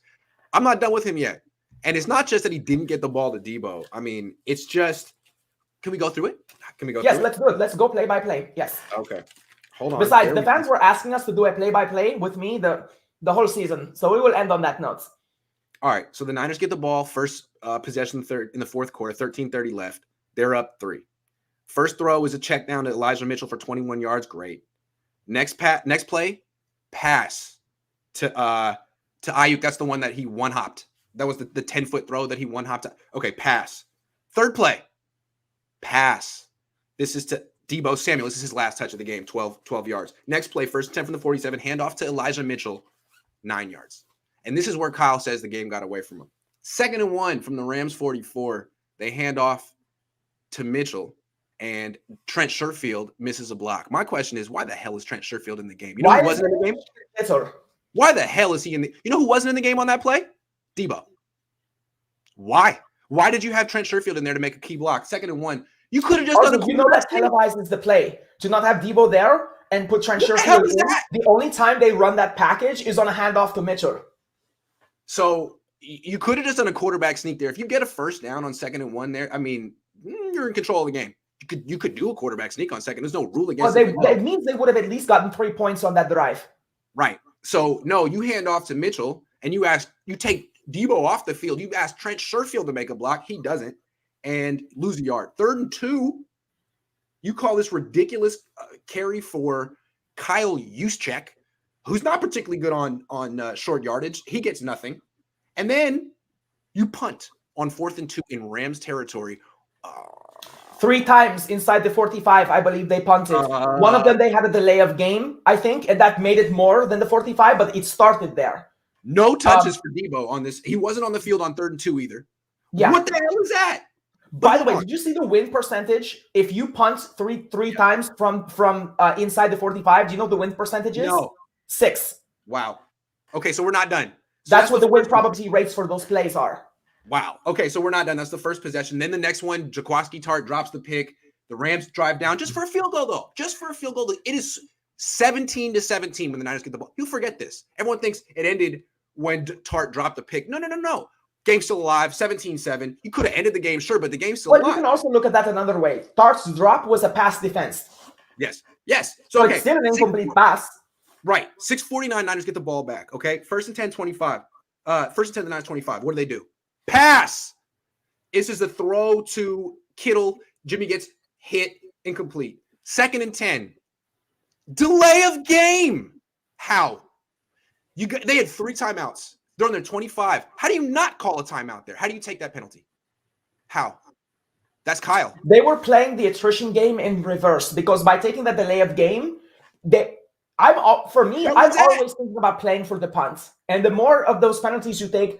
I'm not done with him yet. And it's not just that he didn't get the ball to Deebo. I mean, it's just – can we go through it? Yes, let's do it. Let's go play by play. Yes. Okay. Hold on. Besides, the fans were asking us to do a play by play with me the whole season. So we will end on that note. All right. So the Niners get the ball first possession in the fourth quarter, 13:30 left. They're up 3. First throw is a check down to Elijah Mitchell for 21 yards. Great. Next play, pass to Aiyuk. That's the one that he one-hopped. That was the 10-foot throw that he one-hopped. Okay, pass. Third play. Pass. This is to Deebo Samuel. This is his last touch of the game, 12 yards. Next play, first and 10 from the 47, handoff to Elijah Mitchell, 9 yards. And this is where Kyle says the game got away from him. 2nd and 1 from the Rams 44. They hand off to Mitchell, and Trent Sherfield misses a block. My question is, why the hell is Trent Sherfield in the game? You know who wasn't in the game? Why the hell is he in the – you know who wasn't in the game on that play? Deebo. Why? Why did you have Trent Sherfield in there to make a key block? 2nd and 1. You could have just Also, done a you know that televises the play. To not have Deebo there and put Trent Sherfield in, the only time they run that package is on a handoff to Mitchell. So you could have just done a quarterback sneak there. If you get a first down on 2nd and 1 there, I mean, you're in control of the game. You could do a quarterback sneak on 2nd. There's no rule against it. It means they would have at least gotten 3 points on that drive. Right. So, no, you hand off to Mitchell, and you take Deebo off the field. You ask Trent Sherfield to make a block. He doesn't, and lose a yard. 3rd and 2, you call this ridiculous carry for Kyle Juszczyk, who's not particularly good on short yardage. He gets nothing. And then you punt on 4th and 2 in Rams territory. 3 times inside the 45, I believe they punted. One of them, they had a delay of game, I think, and that made it more than the 45, but it started there. No touches for Deebo on this. He wasn't on the field on 3rd and 2 either. Yeah. What the hell is that? By the way, did you see the win percentage? If you punt three times from inside the 45, do you know the win percentage is? No. 6. Wow. Okay, so we're not done. So that's what the win probability rates for those plays are. Wow. Okay, so we're not done. That's the first possession. Then the next one, Jaquiski Tartt drops the pick. The Rams drive down just for a field goal, though. Just for a field goal. It is 17-17 when the Niners get the ball. You forget this. Everyone thinks it ended when Tartt dropped the pick. No. Game's still alive, 17-7. You could have ended the game, sure, but the game's still alive. You can also look at that another way. Tartt's drop was a pass defense. Yes. So it's still an incomplete pass. Right. 6:49, Niners get the ball back, okay? 1st and 10, 25. 1st and 10, the Niners 25. What do? Pass. This is a throw to Kittle. Jimmy gets hit, incomplete. 2nd and 10. Delay of game. How? They had 3 timeouts. They're on their 25. How do you not call a timeout there? How do you take that penalty? How? That's Kyle. They were playing the attrition game in reverse because by taking that delay of game, I'm always thinking about playing for the punt. And the more of those penalties you take,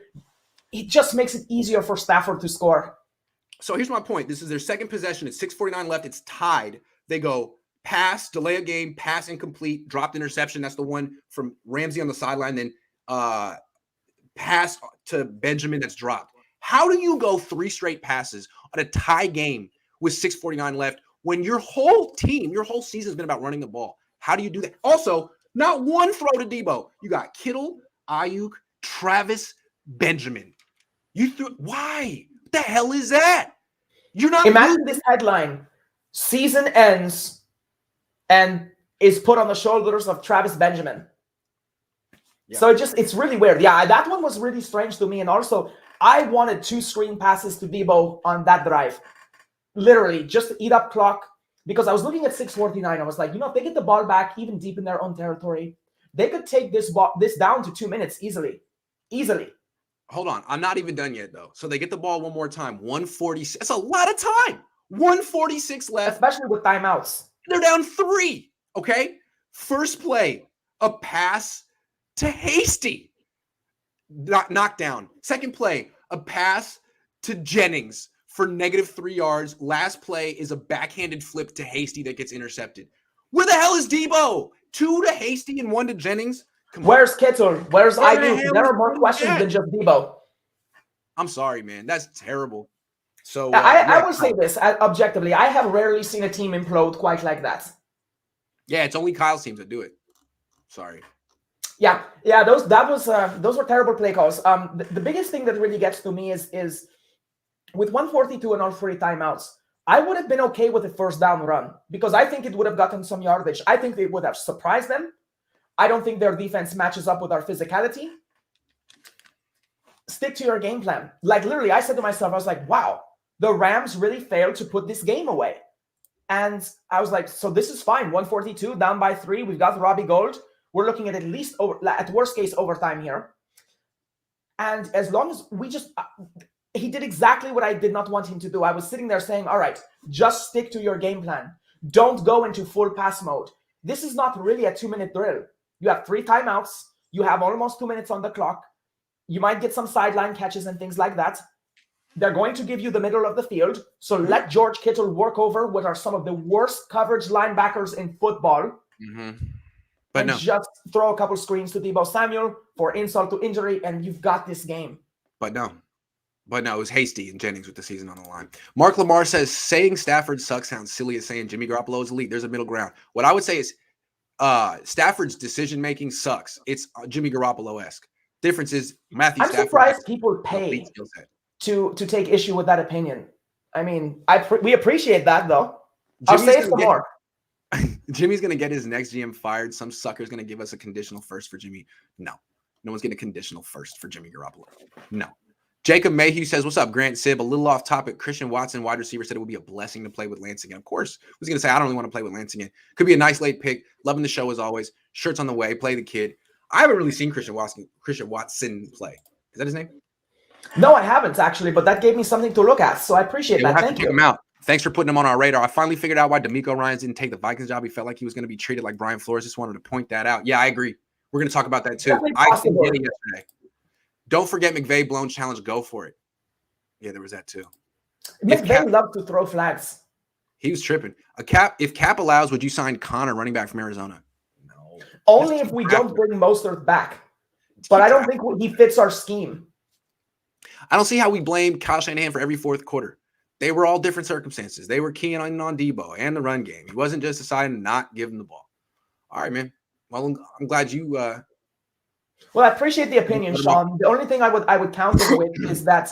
it just makes it easier for Stafford to score. So here's my point. This is their second possession. It's 6:49 left. It's tied. They go pass, delay a game, pass incomplete, dropped interception. That's the one from Ramsey on the sideline. Then pass to Benjamin that's dropped. How do you go 3 straight passes on a tie game with 6:49 left when your whole team, your whole season has been about running the ball? How do you do that? Also, not one throw to Deebo. You got Kittle, Aiyuk, Travis, Benjamin. You threw. Why? What the hell is that? You're not. Imagine this headline: season ends and is put on the shoulders of Travis Benjamin. Yeah. So it's really weird. Yeah, that one was really strange to me. And also, I wanted 2 screen passes to Deebo on that drive. Literally, just to eat up clock. Because I was looking at 6:49. I was like, if they get the ball back even deep in their own territory, they could take this down to 2 minutes easily. Hold on. I'm not even done yet, though. So they get the ball one more time. 1:46. That's a lot of time. 1:46 left. Especially with timeouts. They're down 3. Okay? First play, a pass to Hasty. Knockdown. Second play, a pass to Jennings for -3 yards. Last play is a backhanded flip to Hasty that gets intercepted. Where the hell is Deebo? 2 to Hasty and 1 to Jennings. Where's Kittle? Where's Aiyuk? There are more questions than just Deebo. I'm sorry, man. That's terrible. So I will say this objectively. I have rarely seen a team implode quite like that. Yeah, it's only Kyle's teams that do it. Sorry. Yeah. Those were terrible play calls. The biggest thing that really gets to me is with 1:42 and all 3 timeouts, I would have been okay with a first down run because I think it would have gotten some yardage. I think they would have surprised them. I don't think their defense matches up with our physicality. Stick to your game plan. Like literally, I said to myself, I was like, wow, the Rams really failed to put this game away. And I was like, so this is fine. 1:42, down by 3. We've got Robbie Gould. We're looking at least, at worst case, overtime here. And as long as he did exactly what I did not want him to do. I was sitting there saying, all right, just stick to your game plan. Don't go into full pass mode. This is not really a 2-minute drill. You have 3 timeouts. You have almost 2 minutes on the clock. You might get some sideline catches and things like that. They're going to give you the middle of the field. So let George Kittle work over what are some of the worst coverage linebackers in football. Mm-hmm. And just throw a couple screens to Deebo Samuel for insult to injury, and you've got this game. But no. But no, it was Hasty and Jennings with the season on the line. Mark Lamar says saying Stafford sucks sounds silly as saying Jimmy Garoppolo is elite. There's a middle ground. What I would say is Stafford's decision making sucks. It's Jimmy Garoppolo-esque. Difference is Matthew I'm Stafford surprised people pay to take issue with that opinion. I mean, we appreciate that though. I'll say it some more. Jimmy's going to get his next GM fired. Some sucker's going to give us a conditional first for Jimmy. No one's getting a conditional first for Jimmy Garoppolo. No. Jacob Mayhew says, what's up, Grant Sib? A little off topic. Christian Watson, wide receiver, said it would be a blessing to play with Lance again. Of course. I was going to say, I don't really want to play with Lance again. Could be a nice late pick. Loving the show as always. Shirts on the way. Play the kid. I haven't really seen Christian Watson play. Is that his name? No, I haven't actually, but that gave me something to look at. So I appreciate that. Thank you. Check him out. Thanks for putting him on our radar. I finally figured out why D'Amico Ryans didn't take the Vikings job. He felt like he was going to be treated like Brian Flores. Just wanted to point that out. Yeah, I agree. We're going to talk about that too. I did it yesterday. Don't forget McVay blown challenge. Go for it. Yeah, there was that too. McVay loved to throw flags. He was tripping. If Cap allows, would you sign Connor, running back from Arizona? No. Only if we don't bring Mostert back. But I don't think he fits our scheme. I don't see how we blame Kyle Shanahan for every fourth quarter. They were all different circumstances. They were keying on Deebo and the run game. He wasn't just deciding to not give him the ball. All right, man. Well, I'm glad you. Well, I appreciate the opinion, Sean. The only thing I would counter with is that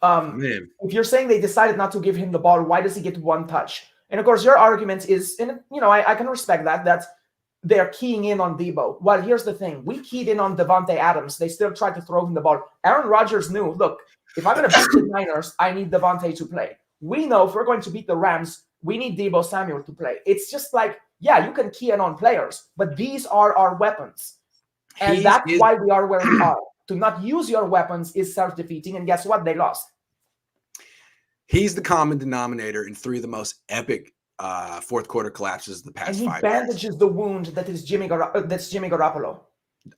if you're saying they decided not to give him the ball, why does he get one touch? And of course, your argument is, and I can respect that they're keying in on Deebo. Well, here's the thing: we keyed in on Devontae Adams. They still tried to throw him the ball. Aaron Rodgers knew, look, if I'm going to beat the Niners, I need Devontae to play. We know if we're going to beat the Rams, we need Deebo Samuel to play. It's just like, yeah, you can key in on players, but these are our weapons. And that's why we are where we are. To not use your weapons is self-defeating, and guess what? They lost. He's the common denominator in three of the most epic fourth quarter collapses of the past 5 years. And he bandages the wound that is Jimmy Garoppolo.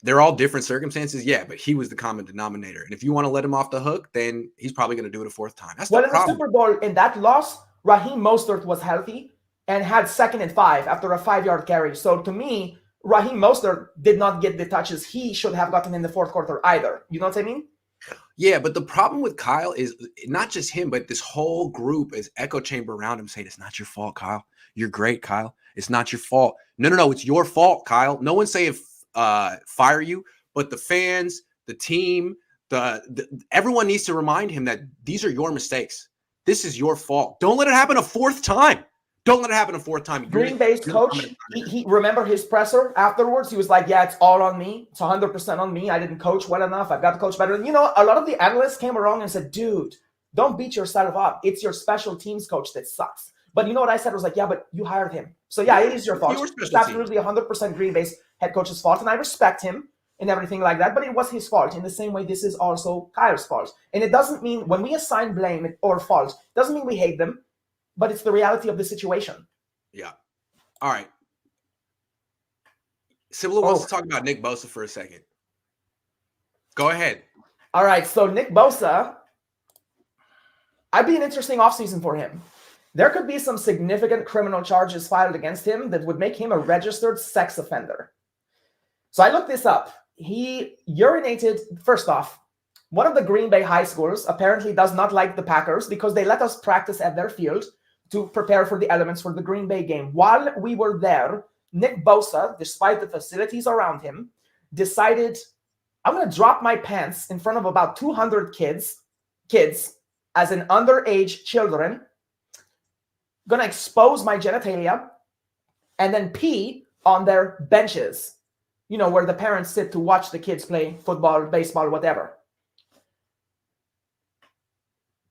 They're all different circumstances, yeah, but he was the common denominator. And if you want to let him off the hook, then he's probably going to do it a fourth time. That's the problem. In the Super Bowl, in that loss, Raheem Mostert was healthy and had 2nd and 5 after a 5-yard carry. So to me, Raheem Mostert did not get the touches he should have gotten in the fourth quarter either. You know what I mean? Yeah, but the problem with Kyle is not just him, but this whole group is echo chamber around him saying, it's not your fault, Kyle. You're great, Kyle. It's not your fault. No, it's your fault, Kyle. No one's saying fire you, but the fans, the team, everyone needs to remind him that these are your mistakes. This is your fault. Don't let it happen a fourth time. Green Bay's coach, he remember his presser afterwards. He was like, yeah, it's all on me. It's 100% on me. I didn't coach well enough. I've got to coach better. And, a lot of the analysts came around and said, dude, don't beat yourself up. It's your special teams coach that sucks. But you know what I said? I was like, yeah, but you hired him. So, yeah, it is your fault. It's absolutely 100% Green Bay's head coach's fault. And I respect him and everything like that. But it was his fault. In the same way, this is also Kyle's fault. And it doesn't mean when we assign blame or fault, it doesn't mean we hate them. But it's the reality of the situation. Yeah. All right. Sybilla wants to talk about Nick Bosa for a second. Go ahead. All right. So Nick Bosa, I'd be an interesting offseason for him. There could be some significant criminal charges filed against him that would make him a registered sex offender. So I looked this up. He urinated, first off, one of the Green Bay high schools apparently does not like the Packers because they let us practice at their field to prepare for the elements for the Green Bay game. While we were there, Nick Bosa, despite the facilities around him, decided, I'm going to drop my pants in front of about 200 kids as an underage children, going to expose my genitalia, and then pee on their benches, where the parents sit to watch the kids play football, baseball, whatever.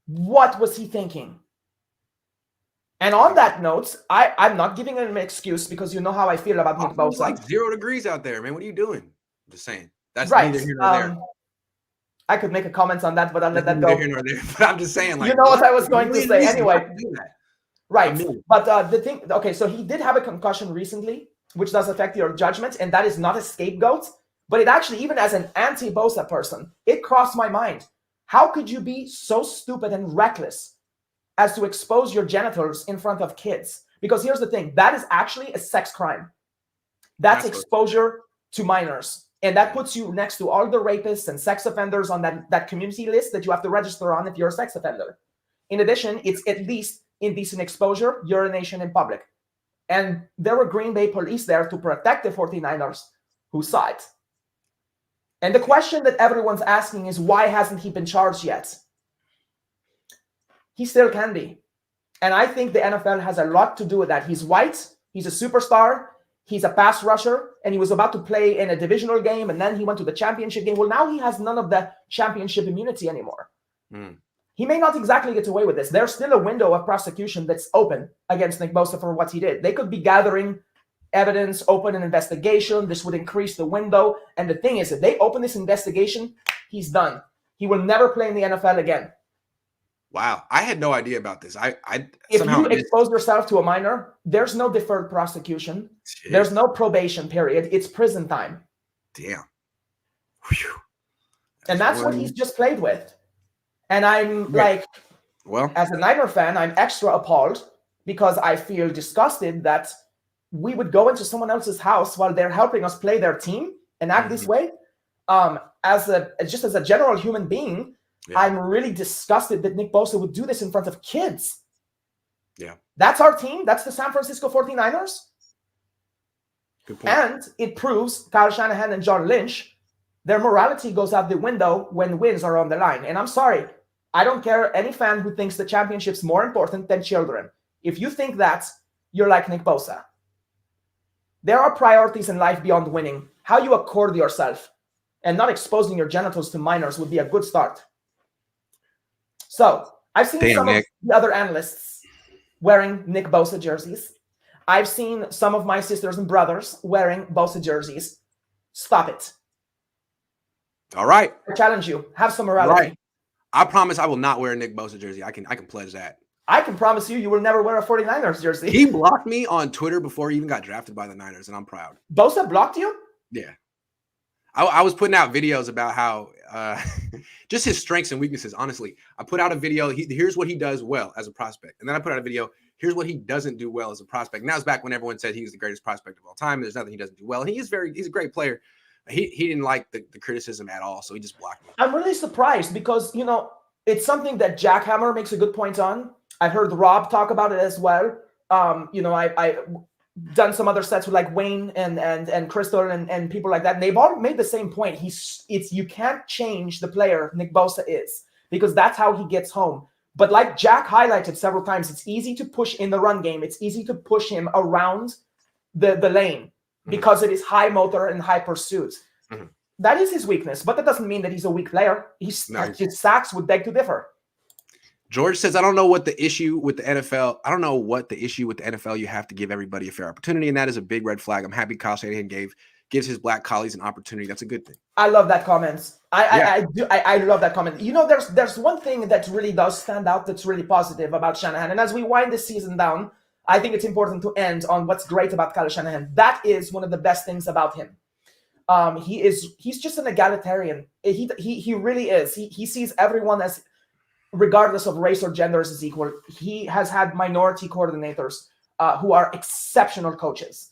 What was he thinking? And on that note, I'm not giving him an excuse because you know how I feel about Nick Bosa. It's like 0 degrees out there, man. What are you doing? I'm just saying. That's right. Neither here nor there. I could make a comment on that, but I'll let that go. Neither here nor there. But I'm just saying, you know what I was going to say anyway. Right. But the thing, okay, so he did have a concussion recently, which does affect your judgment, and that is not a scapegoat. But it actually, even as an anti-Bosa person, it crossed my mind. How could you be so stupid and reckless as to expose your genitals in front of kids? Because here's the thing, that is actually a sex crime. That's exposure to minors. And that puts you next to all the rapists and sex offenders on that community list that you have to register on if you're a sex offender. In addition, it's at least indecent exposure, urination in public. And there were Green Bay police there to protect the 49ers who saw it. And the question that everyone's asking is, why hasn't he been charged yet? He still can be. And I think the NFL has a lot to do with that. He's white, he's a superstar, he's a pass rusher, and he was about to play in a divisional game, and then he went to the championship game. Well, now he has none of the championship immunity anymore. He may not exactly get away with this. There's still a window of prosecution that's open against Nick Bosa for what he did. They could be gathering evidence, open an investigation. This would increase the window. And the thing is, if they open this investigation, he's done. He will never play in the NFL again. Wow. I had no idea about this. If you expose yourself to a minor, there's no deferred prosecution. Jeez. There's no probation period. It's prison time. Damn. Whew. And that's what he's just played with. And I'm as a Niner fan, I'm extra appalled because I feel disgusted that we would go into someone else's house while they're helping us play their team and act this way. As a general human being, I'm really disgusted that Nick Bosa would do this in front of kids. Yeah. That's our team. That's the San Francisco 49ers. Good point. And it proves Kyle Shanahan and John Lynch, their morality goes out the window when wins are on the line. And I'm sorry, I don't care any fan who thinks the championship's more important than children. If you think that, you're like Nick Bosa. There are priorities in life beyond winning. How you accord yourself and not exposing your genitals to minors would be a good start. So I've seen some of the other analysts wearing Nick Bosa jerseys. I've seen some of my sisters and brothers wearing Bosa jerseys. Stop it. All right. I challenge you. Have some morality. Right. I promise I will not wear a Nick Bosa jersey. I can pledge that. I can promise you will never wear a 49ers jersey. He blocked me on Twitter before he even got drafted by the Niners, and I'm proud. Bosa blocked you? Yeah. I was putting out videos about how just his strengths and weaknesses. Honestly, I put out a video. Here's what he does well as a prospect. And then I put out a video. Here's what he doesn't do well as a prospect. And that was back when everyone said he's the greatest prospect of all time. There's nothing he doesn't do well. And he's a great player. He didn't like the criticism at all. So he just blocked me. I'm really surprised because, it's something that Jack Hammer makes a good point on. I heard Rob talk about it as well. I done some other sets with like Wayne and Crystal and people like that. And they've all made the same point. You can't change the player Nick Bosa is because that's how he gets home. But like Jack highlighted several times, it's easy to push in the run game. It's easy to push him around the lane because it is high motor and high pursuit. Mm-hmm. That is his weakness, but that doesn't mean that he's a weak player. His sacks would beg to differ. George says, I don't know what the issue with the NFL. I don't know what the issue with the NFL. You have to give everybody a fair opportunity, and that is a big red flag. I'm happy Kyle Shanahan gives his black colleagues an opportunity. That's a good thing. I love that comment. I love that comment. There's one thing that really does stand out that's really positive about Shanahan. And as we wind this season down, I think it's important to end on what's great about Kyle Shanahan. That is one of the best things about him. He's just an egalitarian. He really is. He sees everyone as, regardless of race or genders, as equal. He has had minority coordinators who are exceptional coaches,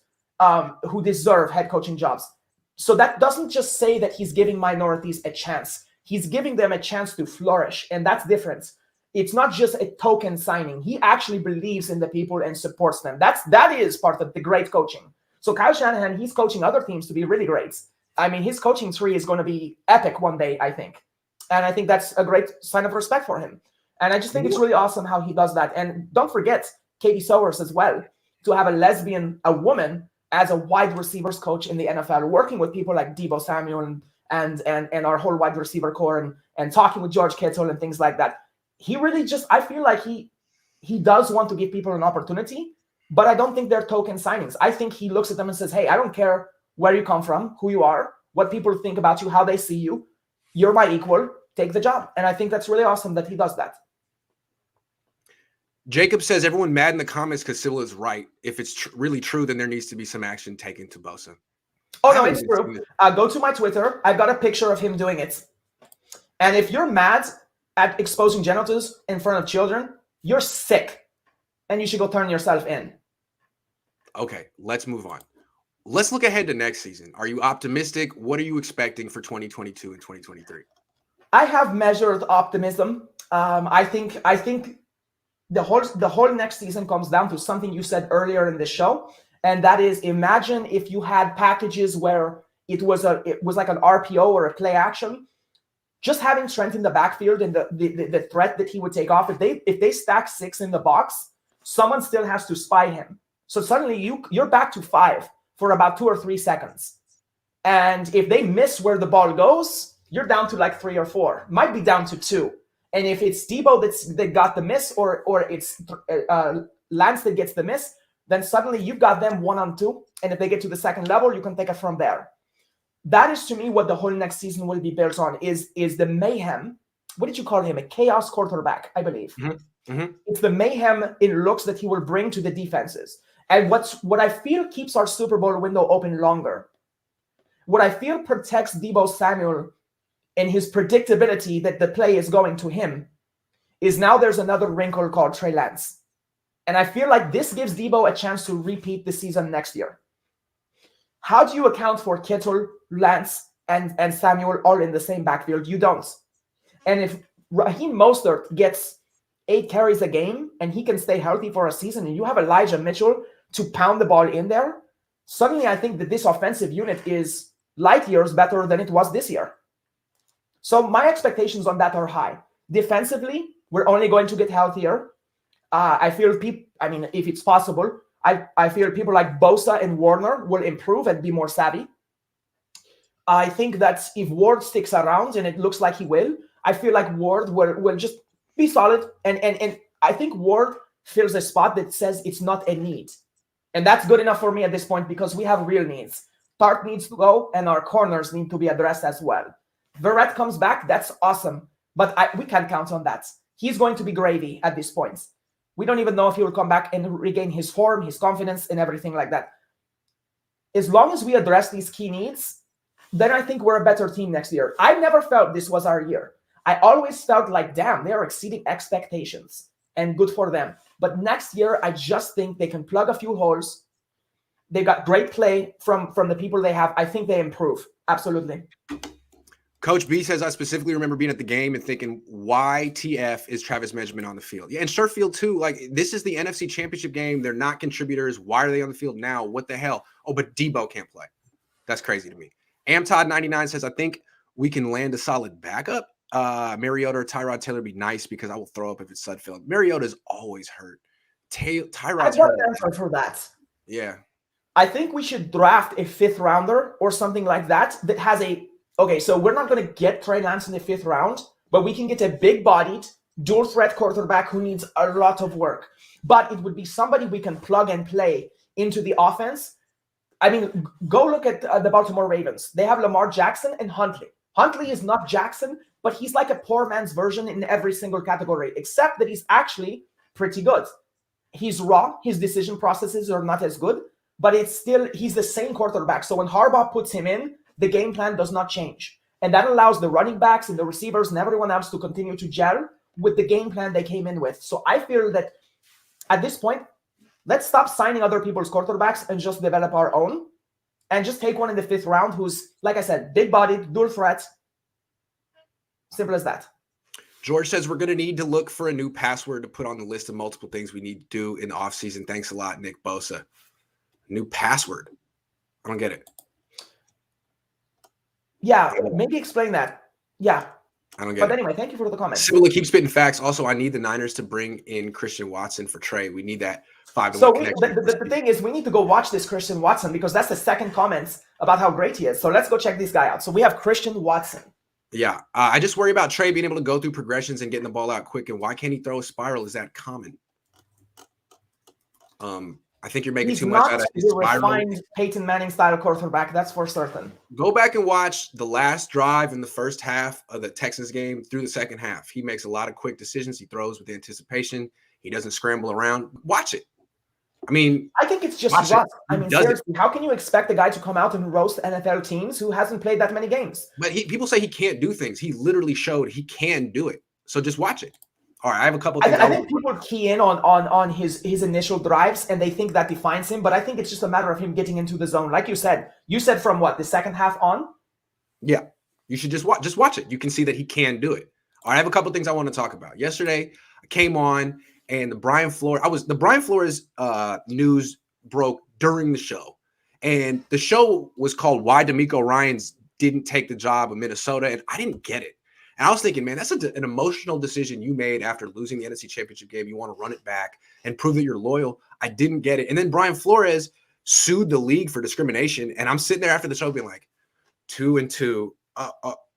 who deserve head coaching jobs. So that doesn't just say that he's giving minorities a chance. He's giving them a chance to flourish, and that's different. It's not just a token signing. He actually believes in the people and supports them. That is part of the great coaching. So Kyle Shanahan, he's coaching other teams to be really great. I mean, his coaching tree is going to be epic one day, I think. And I think that's a great sign of respect for him. And I just think it's really awesome how he does that. And don't forget Katie Sowers as well, to have a woman as a wide receivers coach in the NFL, working with people like Deebo Samuel and our whole wide receiver core and talking with George Kittle and things like that. He really I feel like he does want to give people an opportunity, but I don't think they're token signings. I think he looks at them and says, hey, I don't care where you come from, who you are, what people think about you, how they see you. You're my equal. Take the job. And I think that's really awesome that he does that. Jacob says everyone mad in the comments because Sybilla is right. If it's really true, then there needs to be some action taken to Bosa. Oh, no, it's true. Go to my Twitter. I've got a picture of him doing it. And if you're mad at exposing genitals in front of children, you're sick. And you should go turn yourself in. Okay, let's move on. Let's look ahead to next season. Are you optimistic? What are you expecting for 2022 and 2023? I have measured optimism. I think the whole next season comes down to something you said earlier in the show, and that is, imagine if you had packages where it was like an RPO or a play action. Just having strength in the backfield and the threat that he would take off. If they stack 6 in the box, someone still has to spy him. So suddenly you're back to 5 for about 2 or 3 seconds. And if they miss where the ball goes, you're down to like 3 or 4. Might be down to 2. And if it's Deebo that got the miss, or it's Lance that gets the miss, then suddenly you've got them 1-on-2. And if they get to the second level, you can take it from there. That is, to me, what the whole next season will be built on, is the mayhem. What did you call him? A chaos quarterback, I believe. Mm-hmm. Mm-hmm. It's the mayhem in looks that he will bring to the defenses. And what I feel keeps our Super Bowl window open longer, what I feel protects Deebo Samuel and his predictability that the play is going to him, is now there's another wrinkle called Trey Lance. And I feel like this gives Deebo a chance to repeat the season next year. How do you account for Kittle, Lance, and Samuel all in the same backfield? You don't. And if Raheem Mostert gets 8 carries a game and he can stay healthy for a season, and you have Elijah Mitchell to pound the ball in there, suddenly I think that this offensive unit is light years better than it was this year. So my expectations on that are high. Defensively, we're only going to get healthier. I feel if it's possible, I feel people like Bosa and Warner will improve and be more savvy. I think that if Ward sticks around, and it looks like he will, I feel like Ward will just be solid. And I think Ward fills a spot that says it's not a need. And that's good enough for me at this point, because we have real needs. Tartt needs to go, and our corners need to be addressed as well. Verrett comes back, that's awesome. But we can't count on that. He's going to be gravy at this point. We don't even know if he will come back and regain his form, his confidence, and everything like that. As long as we address these key needs, then I think we're a better team next year. I never felt this was our year. I always felt like, damn, they are exceeding expectations, and good for them. But next year, I just think they can plug a few holes. They got great play from the people they have. I think they improve. Absolutely. Coach B says, I specifically remember being at the game and thinking, why TF is Travis Benjamin on the field? Yeah, and Sherfield too. Like, this is the NFC Championship game. They're not contributors. Why are they on the field now? What the hell? Oh, but Deebo can't play. That's crazy to me. AmTodd99 says, I think we can land a solid backup. Mariota or Tyrod Taylor be nice, because I will throw up if it's Sudfeld. Mariota's always hurt. Tyrod's hurt. I've got an answer for that. Yeah. I think we should draft a 5th rounder or something like that has a... Okay, so we're not going to get Trey Lance in the 5th round, but we can get a big-bodied, dual-threat quarterback who needs a lot of work. But it would be somebody we can plug and play into the offense. I mean, go look at the Baltimore Ravens. They have Lamar Jackson and Huntley. Huntley is not Jackson, but he's like a poor man's version in every single category, except that he's actually pretty good. He's raw. His decision processes are not as good, but he's the same quarterback. So when Harbaugh puts him in, the game plan does not change. And that allows the running backs and the receivers and everyone else to continue to gel with the game plan they came in with. So I feel that at this point, let's stop signing other people's quarterbacks and just develop our own, and just take one in the 5th round who's, like I said, big-bodied, dual threat. Simple as that. George says, we're going to need to look for a new password to put on the list of multiple things we need to do in the offseason. Thanks a lot, Nick Bosa. New password. I don't get it. Yeah, maybe explain that. Yeah. I don't get But it. anyway, thank you for the comment. Sybilla keeps spitting facts. Also, I need the Niners to bring in Christian Watson for Trey. We need that 5-1 So connection. the thing is, we need to go watch this Christian Watson, because that's the second comment about how great he is. So let's go check this guy out. So we have Christian Watson. Yeah. I just worry about Trey being able to go through progressions and getting the ball out quick. And why can't he throw a spiral? Is that common? I think you're making too much out of his spiral. Refined Peyton Manning style quarterback, that's for certain. Go back and watch the last drive in the first half of the Texans game through the second half. He makes a lot of quick decisions. He throws with anticipation. He doesn't scramble around. Watch it. I mean, I think it's just rough. I mean, seriously, how can you expect a guy to come out and roast NFL teams who hasn't played that many games? But people say he can't do things. He literally showed he can do it. So just watch it. All right, I have a couple things. I think people key in on his initial drives, and they think that defines him. But I think it's just a matter of him getting into the zone. Like you said from what, the second half on? Yeah, you should just watch it. You can see that he can do it. All right, I have a couple things I want to talk about. Yesterday, I came on, and the Brian Flores news broke during the show, and the show was called "Why DeMeco Ryans Didn't Take the Job of Minnesota," and I didn't get it. And I was thinking, man, that's an emotional decision you made after losing the NFC Championship game. You want to run it back and prove that you're loyal. I didn't get it. And then Brian Flores sued the league for discrimination. And I'm sitting there after the show being like, 2-2.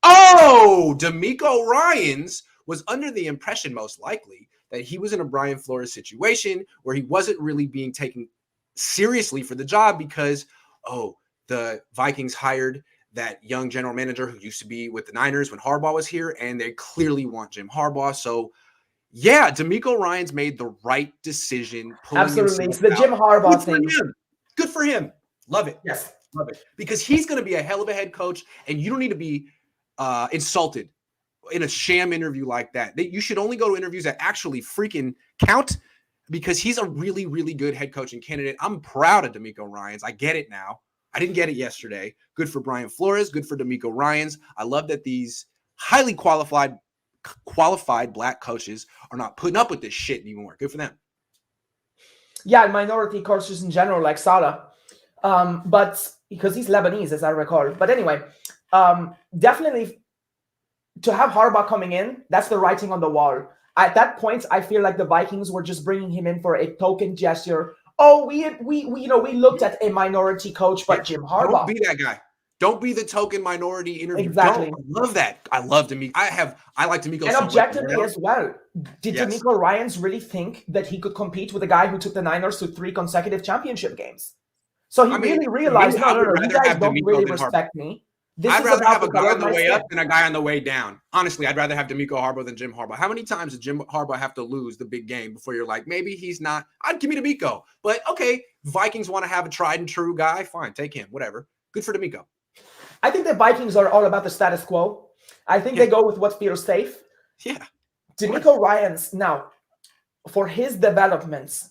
DeMeco Ryans was under the impression, most likely, that he was in a Brian Flores situation where he wasn't really being taken seriously for the job because, the Vikings hired that young general manager who used to be with the Niners when Harbaugh was here, and they clearly want Jim Harbaugh. So, yeah, DeMeco Ryans made the right decision. Absolutely. It's the Jim Harbaugh thing. Good for him. Love it. Yes. Love it. Because he's going to be a hell of a head coach, and you don't need to be insulted in a sham interview like that. You should only go to interviews that actually freaking count, because he's a really, really good head coaching candidate. I'm proud of DeMeco Ryans. I get it now. I didn't get it yesterday. Good for Brian Flores. Good for DeMeco Ryans. I love that these highly qualified black coaches are not putting up with this shit anymore. Good for them. Yeah, minority coaches in general, like Saleh. But because he's Lebanese, as I recall. But anyway, definitely to have Harbaugh coming in, that's the writing on the wall. At that point, I feel like the Vikings were just bringing him in for a token gesture. We looked at a minority coach, but Jim Harbaugh. Don't be that guy. Don't be the token minority interview. Exactly. I love that. I love DeMeco. I like DeMeco. And objectively as well. Did Yes. DeMeco Ryans really think that he could compete with a guy who took the Niners to 3 consecutive championship games? So he really realized, no, you guys don't really respect me. I'd rather have a guy on the way up than a guy on the way down. Honestly, I'd rather have DeMeco Harbaugh than Jim Harbaugh. How many times did Jim Harbaugh have to lose the big game before you're like, maybe he's not? I'd give me DeMeco. But okay, Vikings want to have a tried and true guy. Fine, take him. Whatever. Good for DeMeco. I think the Vikings are all about the status quo. I think they go with what feels safe. Yeah. DeMeco Ryans, now, for his developments,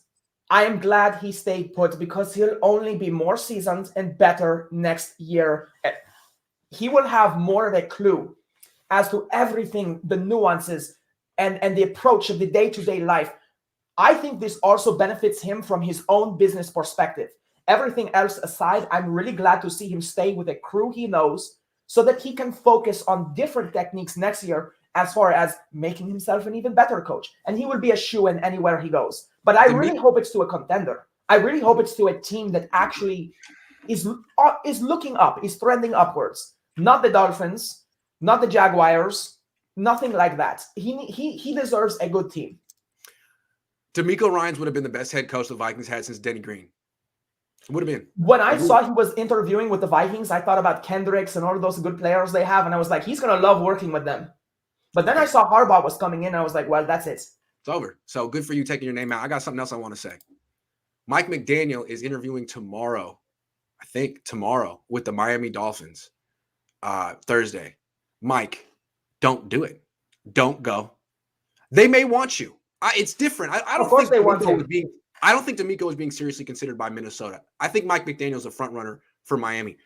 I am glad he stayed put, because he'll only be more seasoned and better next year. He will have more of a clue as to everything, the nuances and the approach of the day-to-day life. I think this also benefits him from his own business perspective. Everything else aside, I'm really glad to see him stay with a crew he knows so that he can focus on different techniques next year as far as making himself an even better coach. And he will be a shoo-in anywhere he goes. But I really hope it's to a contender. I really hope it's to a team that actually is looking up, is trending upwards. Not the Dolphins, not the Jaguars, nothing like that. He deserves a good team. DeMeco Ryans would have been the best head coach the Vikings had since Denny Green. It would have been. When I saw he was interviewing with the Vikings, I thought about Kendricks and all of those good players they have, and I was like, he's going to love working with them. But then I saw Harbaugh was coming in, and I was like, well, that's it. It's over. So good for you taking your name out. I got something else I want to say. Mike McDaniel is interviewing tomorrow, with the Miami Dolphins. Thursday. Mike, don't do it. Don't go. They may want you. It's different. I don't think DeMeco is being seriously considered by Minnesota. I think Mike McDaniel is a front runner for Miami.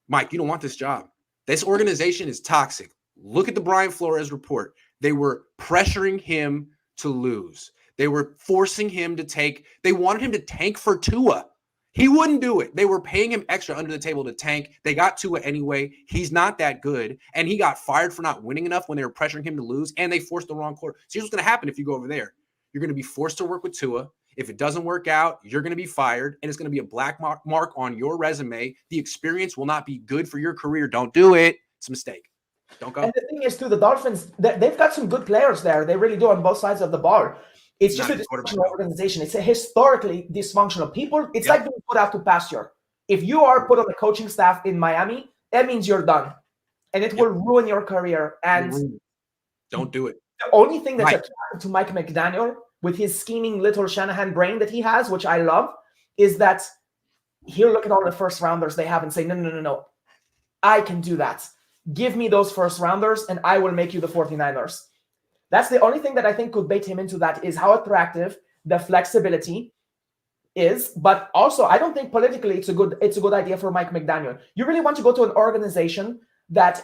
Mike, you don't want this job. This organization is toxic. Look at the Brian Flores report. They were pressuring him to lose. They were forcing him they wanted him to tank for Tua. He wouldn't do it. They were paying him extra under the table to tank. They got Tua anyway. He's not that good. And he got fired for not winning enough when they were pressuring him to lose. And they forced the wrong quarter. So here's what's going to happen if you go over there. You're going to be forced to work with Tua. If it doesn't work out, you're going to be fired. And it's going to be a black mark on your resume. The experience will not be good for your career. Don't do it. It's a mistake. Don't go. And the thing is, too, the Dolphins, they've got some good players there. They really do on both sides of the ball. It's just a dysfunctional organization. It's a historically dysfunctional people. It's like being put out to pasture. If you are put on the coaching staff in Miami, that means you're done. And it will ruin your career. And don't do it. The only thing that's attractive to Mike McDaniel with his scheming little Shanahan brain that he has, which I love, is that he'll look at all the first rounders they have and say, no. I can do that. Give me those first rounders and I will make you the 49ers. That's the only thing that I think could bait him into that, is how attractive the flexibility is. But also, I don't think politically it's a good idea for Mike McDaniel. You really want to go to an organization that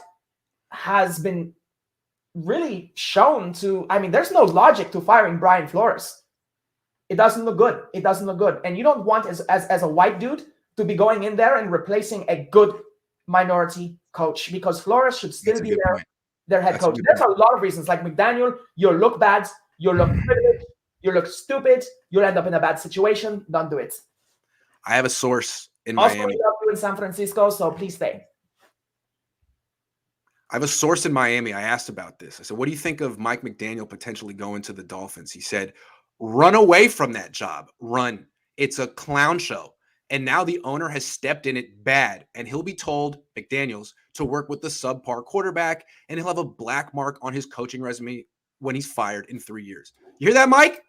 has been really shown to, I mean, there's no logic to firing Brian Flores. It doesn't look good. It doesn't look good. And you don't want, as a white dude, to be going in there and replacing a good minority coach, because Flores should still be their head coach. There's a lot of reasons. Like McDaniel, you'll look bad, you'll look privileged, you'll look stupid, you'll end up in a bad situation. Don't do it. I have a source in Miami. Also, we love you in San Francisco, so please stay. I have a source in Miami. I asked about this. I said, what do you think of Mike McDaniel potentially going to the Dolphins? He said, run away from that job. Run. It's a clown show. And now the owner has stepped in it bad, and he'll be told, McDaniels, to work with the subpar quarterback, and he'll have a black mark on his coaching resume when he's fired in 3 years. You hear that, Mike?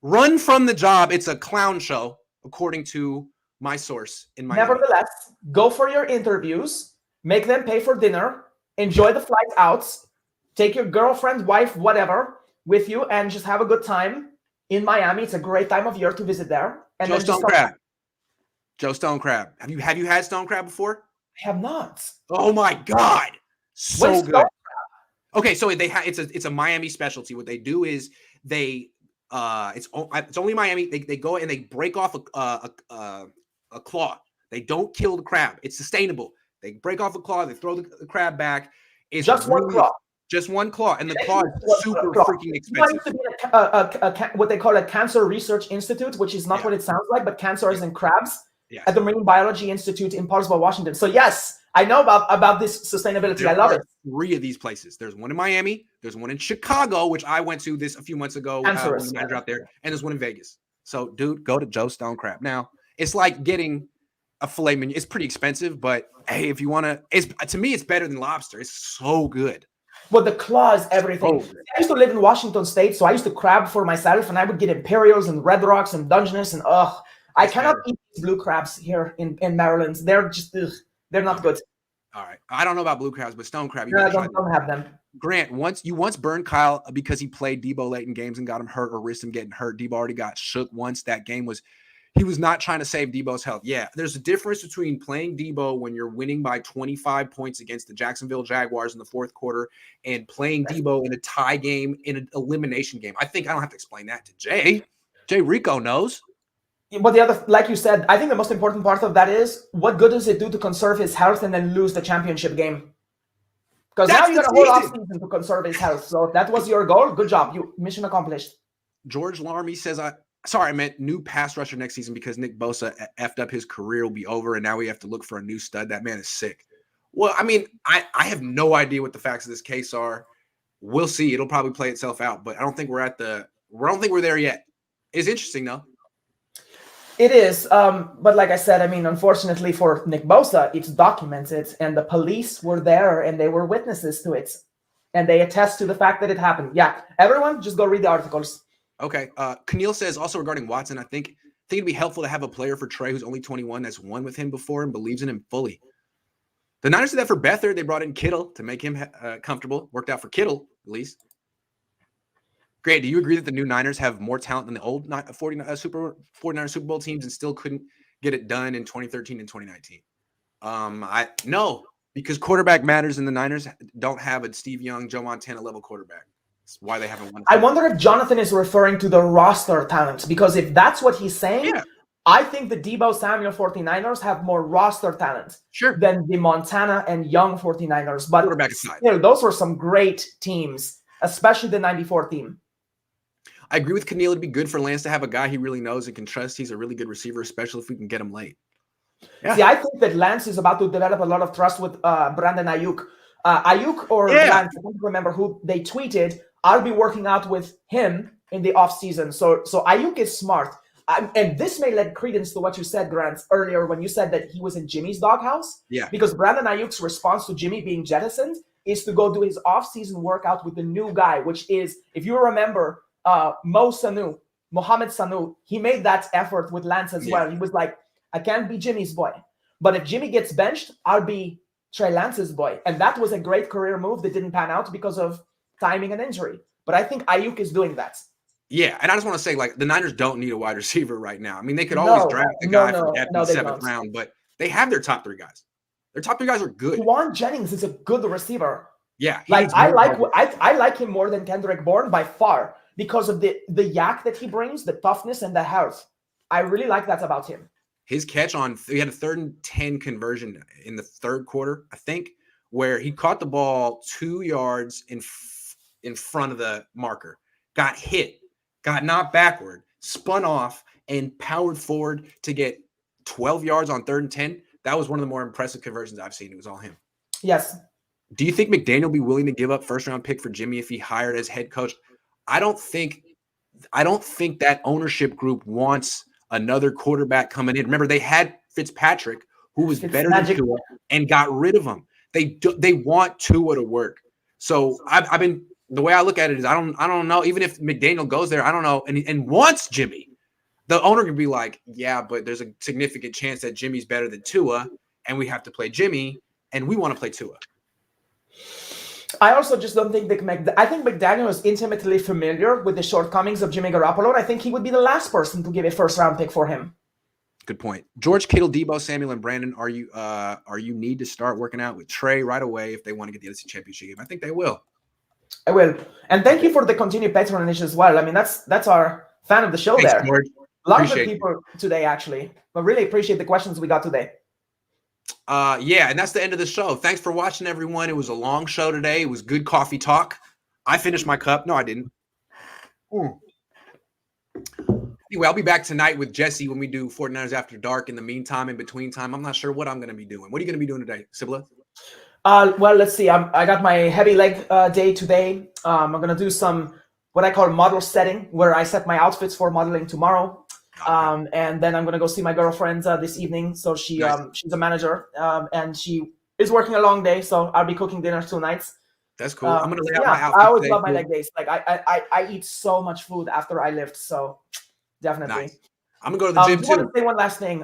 Run from the job. It's a clown show, according to my source in Miami. Nevertheless, go for your interviews, make them pay for dinner, enjoy the flight outs, take your girlfriend, wife, whatever, with you, and just have a good time in Miami. It's a great time of year to visit there. And Joe Stone Crab. Joe Stone Crab. Have you had Stone Crab before? I have not. Oh my God. So good. Okay, so it's a Miami specialty. What they do is it's only Miami. They go and they break off a claw. They don't kill the crab. It's sustainable. They break off a claw. They throw the crab back. It's just one claw. Just one claw, and the claw is super freaking expensive. It used to be what they call a cancer research institute, which is not what it sounds like, but cancer is in crabs. At the Marine Biology Institute in Paulsville, Washington. So yes, I know about this sustainability. I love it. 3 of these places. There's one in Miami. There's one in Chicago, which I went to a few months ago. Manager out there, and there's one in Vegas. So, dude, go to Joe Stone Crab. Now, it's like getting a filet mignon. It's pretty expensive, but hey, if you want to me, it's better than lobster. It's so good. Well, the claw is everything. I used to live in Washington State, so I used to crab for myself, and I would get Imperials and Red Rocks and Dungeness, and I cannot eat blue crabs here in Maryland. They're just they're not good. All right, I don't know about blue crabs, but stone crab. I don't have them. Grant, once burned Kyle because he played Deebo late in games and got him hurt or risked him getting hurt. Deebo already got shook once. That game he was not trying to save Deebo's health. Yeah, there's a difference between playing Deebo when you're winning by 25 points against the Jacksonville Jaguars in the fourth quarter and playing Deebo in a tie game, in an elimination game. I think I don't have to explain that to Jay. Jay Rico knows. But the other, like you said, I think the most important part of that is what good does it do to conserve his health and then lose the championship game? Because now you got a whole offseason to conserve his health. So if that was your goal, good job. Mission accomplished. George Larmy says, I meant new pass rusher next season because Nick Bosa effed up his career will be over, and now we have to look for a new stud. That man is sick. Well, I mean, I have no idea what the facts of this case are. We'll see. It'll probably play itself out, but I don't think we're there yet. It's interesting though. It is, but like I said, I mean, unfortunately for Nick Bosa, it's documented, and the police were there, and they were witnesses to it, and they attest to the fact that it happened. Yeah, everyone, just go read the articles. Okay. Keneal says also regarding Watson, I think it'd be helpful to have a player for Trey who's only 21 that's won with him before and believes in him fully. The Niners did that for Beathard. They brought in Kittle to make him comfortable. Worked out for Kittle, at least. Great. Do you agree that the new Niners have more talent than the old 49 Super Bowl teams and still couldn't get it done in 2013 and 2019? No, because quarterback matters, and the Niners don't have a Steve Young, Joe Montana level quarterback. That's why they haven't won. I wonder if Jonathan is referring to the roster talent, because if that's what he's saying, I think the Deebo Samuel 49ers have more roster talent than the Montana and Young 49ers. But still, those were some great teams, especially the 94 team. I agree with Keneal. It'd be good for Lance to have a guy he really knows and can trust. He's a really good receiver, especially if we can get him late. Yeah. See, I think that Lance is about to develop a lot of trust with Brandon Aiyuk. Aiyuk or Lance, I don't remember who they tweeted, I'll be working out with him in the offseason. So Aiyuk is smart. And this may lend credence to what you said, Grant, earlier when you said that he was in Jimmy's doghouse. Yeah. Because Brandon Ayuk's response to Jimmy being jettisoned is to go do his offseason workout with the new guy, which is, if you remember, Mohamed Sanu, he made that effort with Lance as well. He was like, I can't be Jimmy's boy. But if Jimmy gets benched, I'll be Trey Lance's boy. And that was a great career move that didn't pan out because of timing and injury. But I think Aiyuk is doing that. Yeah, and I just want to say, like, the Niners don't need a wide receiver right now. I mean, they could always draft a guy from depth in the 7th round, but they have their top 3 guys. Their top 3 guys are good. Juwan Jennings is a good receiver. Yeah, like I like him more than Kendrick Bourne by far because of the yak that he brings, the toughness and the health. I really like that about him. His catch he had a 3rd and 10 conversion in the 3rd quarter, I think, where he caught the ball 2 yards in front of the marker, got hit, got knocked backward, spun off, and powered forward to get 12 yards on 3rd and 10. That was one of the more impressive conversions I've seen. It was all him. Yes. Do you think McDaniel will be willing to give up 1st-round pick for Jimmy if he hired as head coach? I don't think that ownership group wants another quarterback coming in. Remember, they had Fitzpatrick, who was better than Tua, and got rid of him. They want Tua to work. So I've been, the way I look at it is I don't know. Even if McDaniel goes there, I don't know, and wants Jimmy, the owner could be like, yeah, but there's a significant chance that Jimmy's better than Tua, and we have to play Jimmy, and we want to play Tua. I also just don't think I think McDaniel is intimately familiar with the shortcomings of Jimmy Garoppolo, and I think he would be the last person to give a 1st-round pick for him. Good point. George Kittle, Deebo Samuel, and Brandon, are you need to start working out with Trey right away if they want to get the NFC Championship game? I think they will. I will. And thank you for the continued patronage as well. I mean, that's our fan of the show. Thanks, there. George. A lot of good people today, actually. But really appreciate the questions we got today. Yeah, and that's the end of the show. Thanks for watching, everyone. It was a long show today. It was good coffee talk. I finished my cup. No, I didn't. Anyway, I'll be back tonight with Jesse when we do 49ers After Dark. In the meantime, in between time, I'm not sure what I'm going to be doing. What are you going to be doing today, Sybilla? Well, let's see. I got my heavy leg day today. I'm going to do some what I call model setting, where I set my outfits for modeling tomorrow. And then I'm going to go see my girlfriend this evening. So she's a manager, and she is working a long day. So I'll be cooking dinner 2 nights. That's cool. I'm going to lay out my outfit. I always love my leg days. Like I eat so much food after I lift. So definitely. Nice. I'm going to go to the gym too. I want to say one last thing.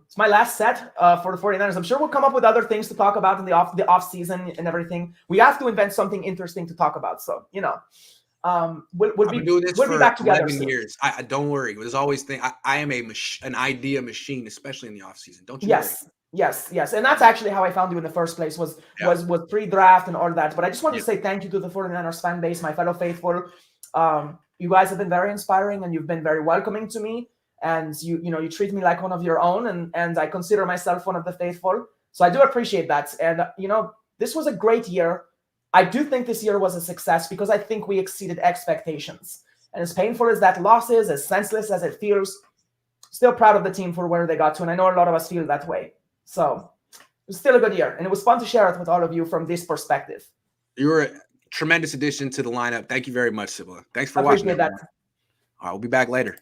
It's my last set for the 49ers. I'm sure we'll come up with other things to talk about in the off season and everything. We have to invent something interesting to talk about. So, we'll be back together 11 years. I don't worry. There's always I am an idea machine, especially in the off season. Don't you worry. Yes. And that's actually how I found you in the first place was pre-draft and all that. But I just wanted to say thank you to the 49ers fan base, my fellow faithful. You guys have been very inspiring, and you've been very welcoming to me. And you treat me like one of your own, and I consider myself one of the faithful. So I do appreciate that. And this was a great year. I do think this year was a success because I think we exceeded expectations. And as painful as that loss is, as senseless as it feels, still proud of the team for where they got to. And I know a lot of us feel that way. So it was still a good year. And it was fun to share it with all of you from this perspective. You were a tremendous addition to the lineup. Thank you very much, Sybilla. Thanks for watching. I appreciate that. All right, we'll be back later.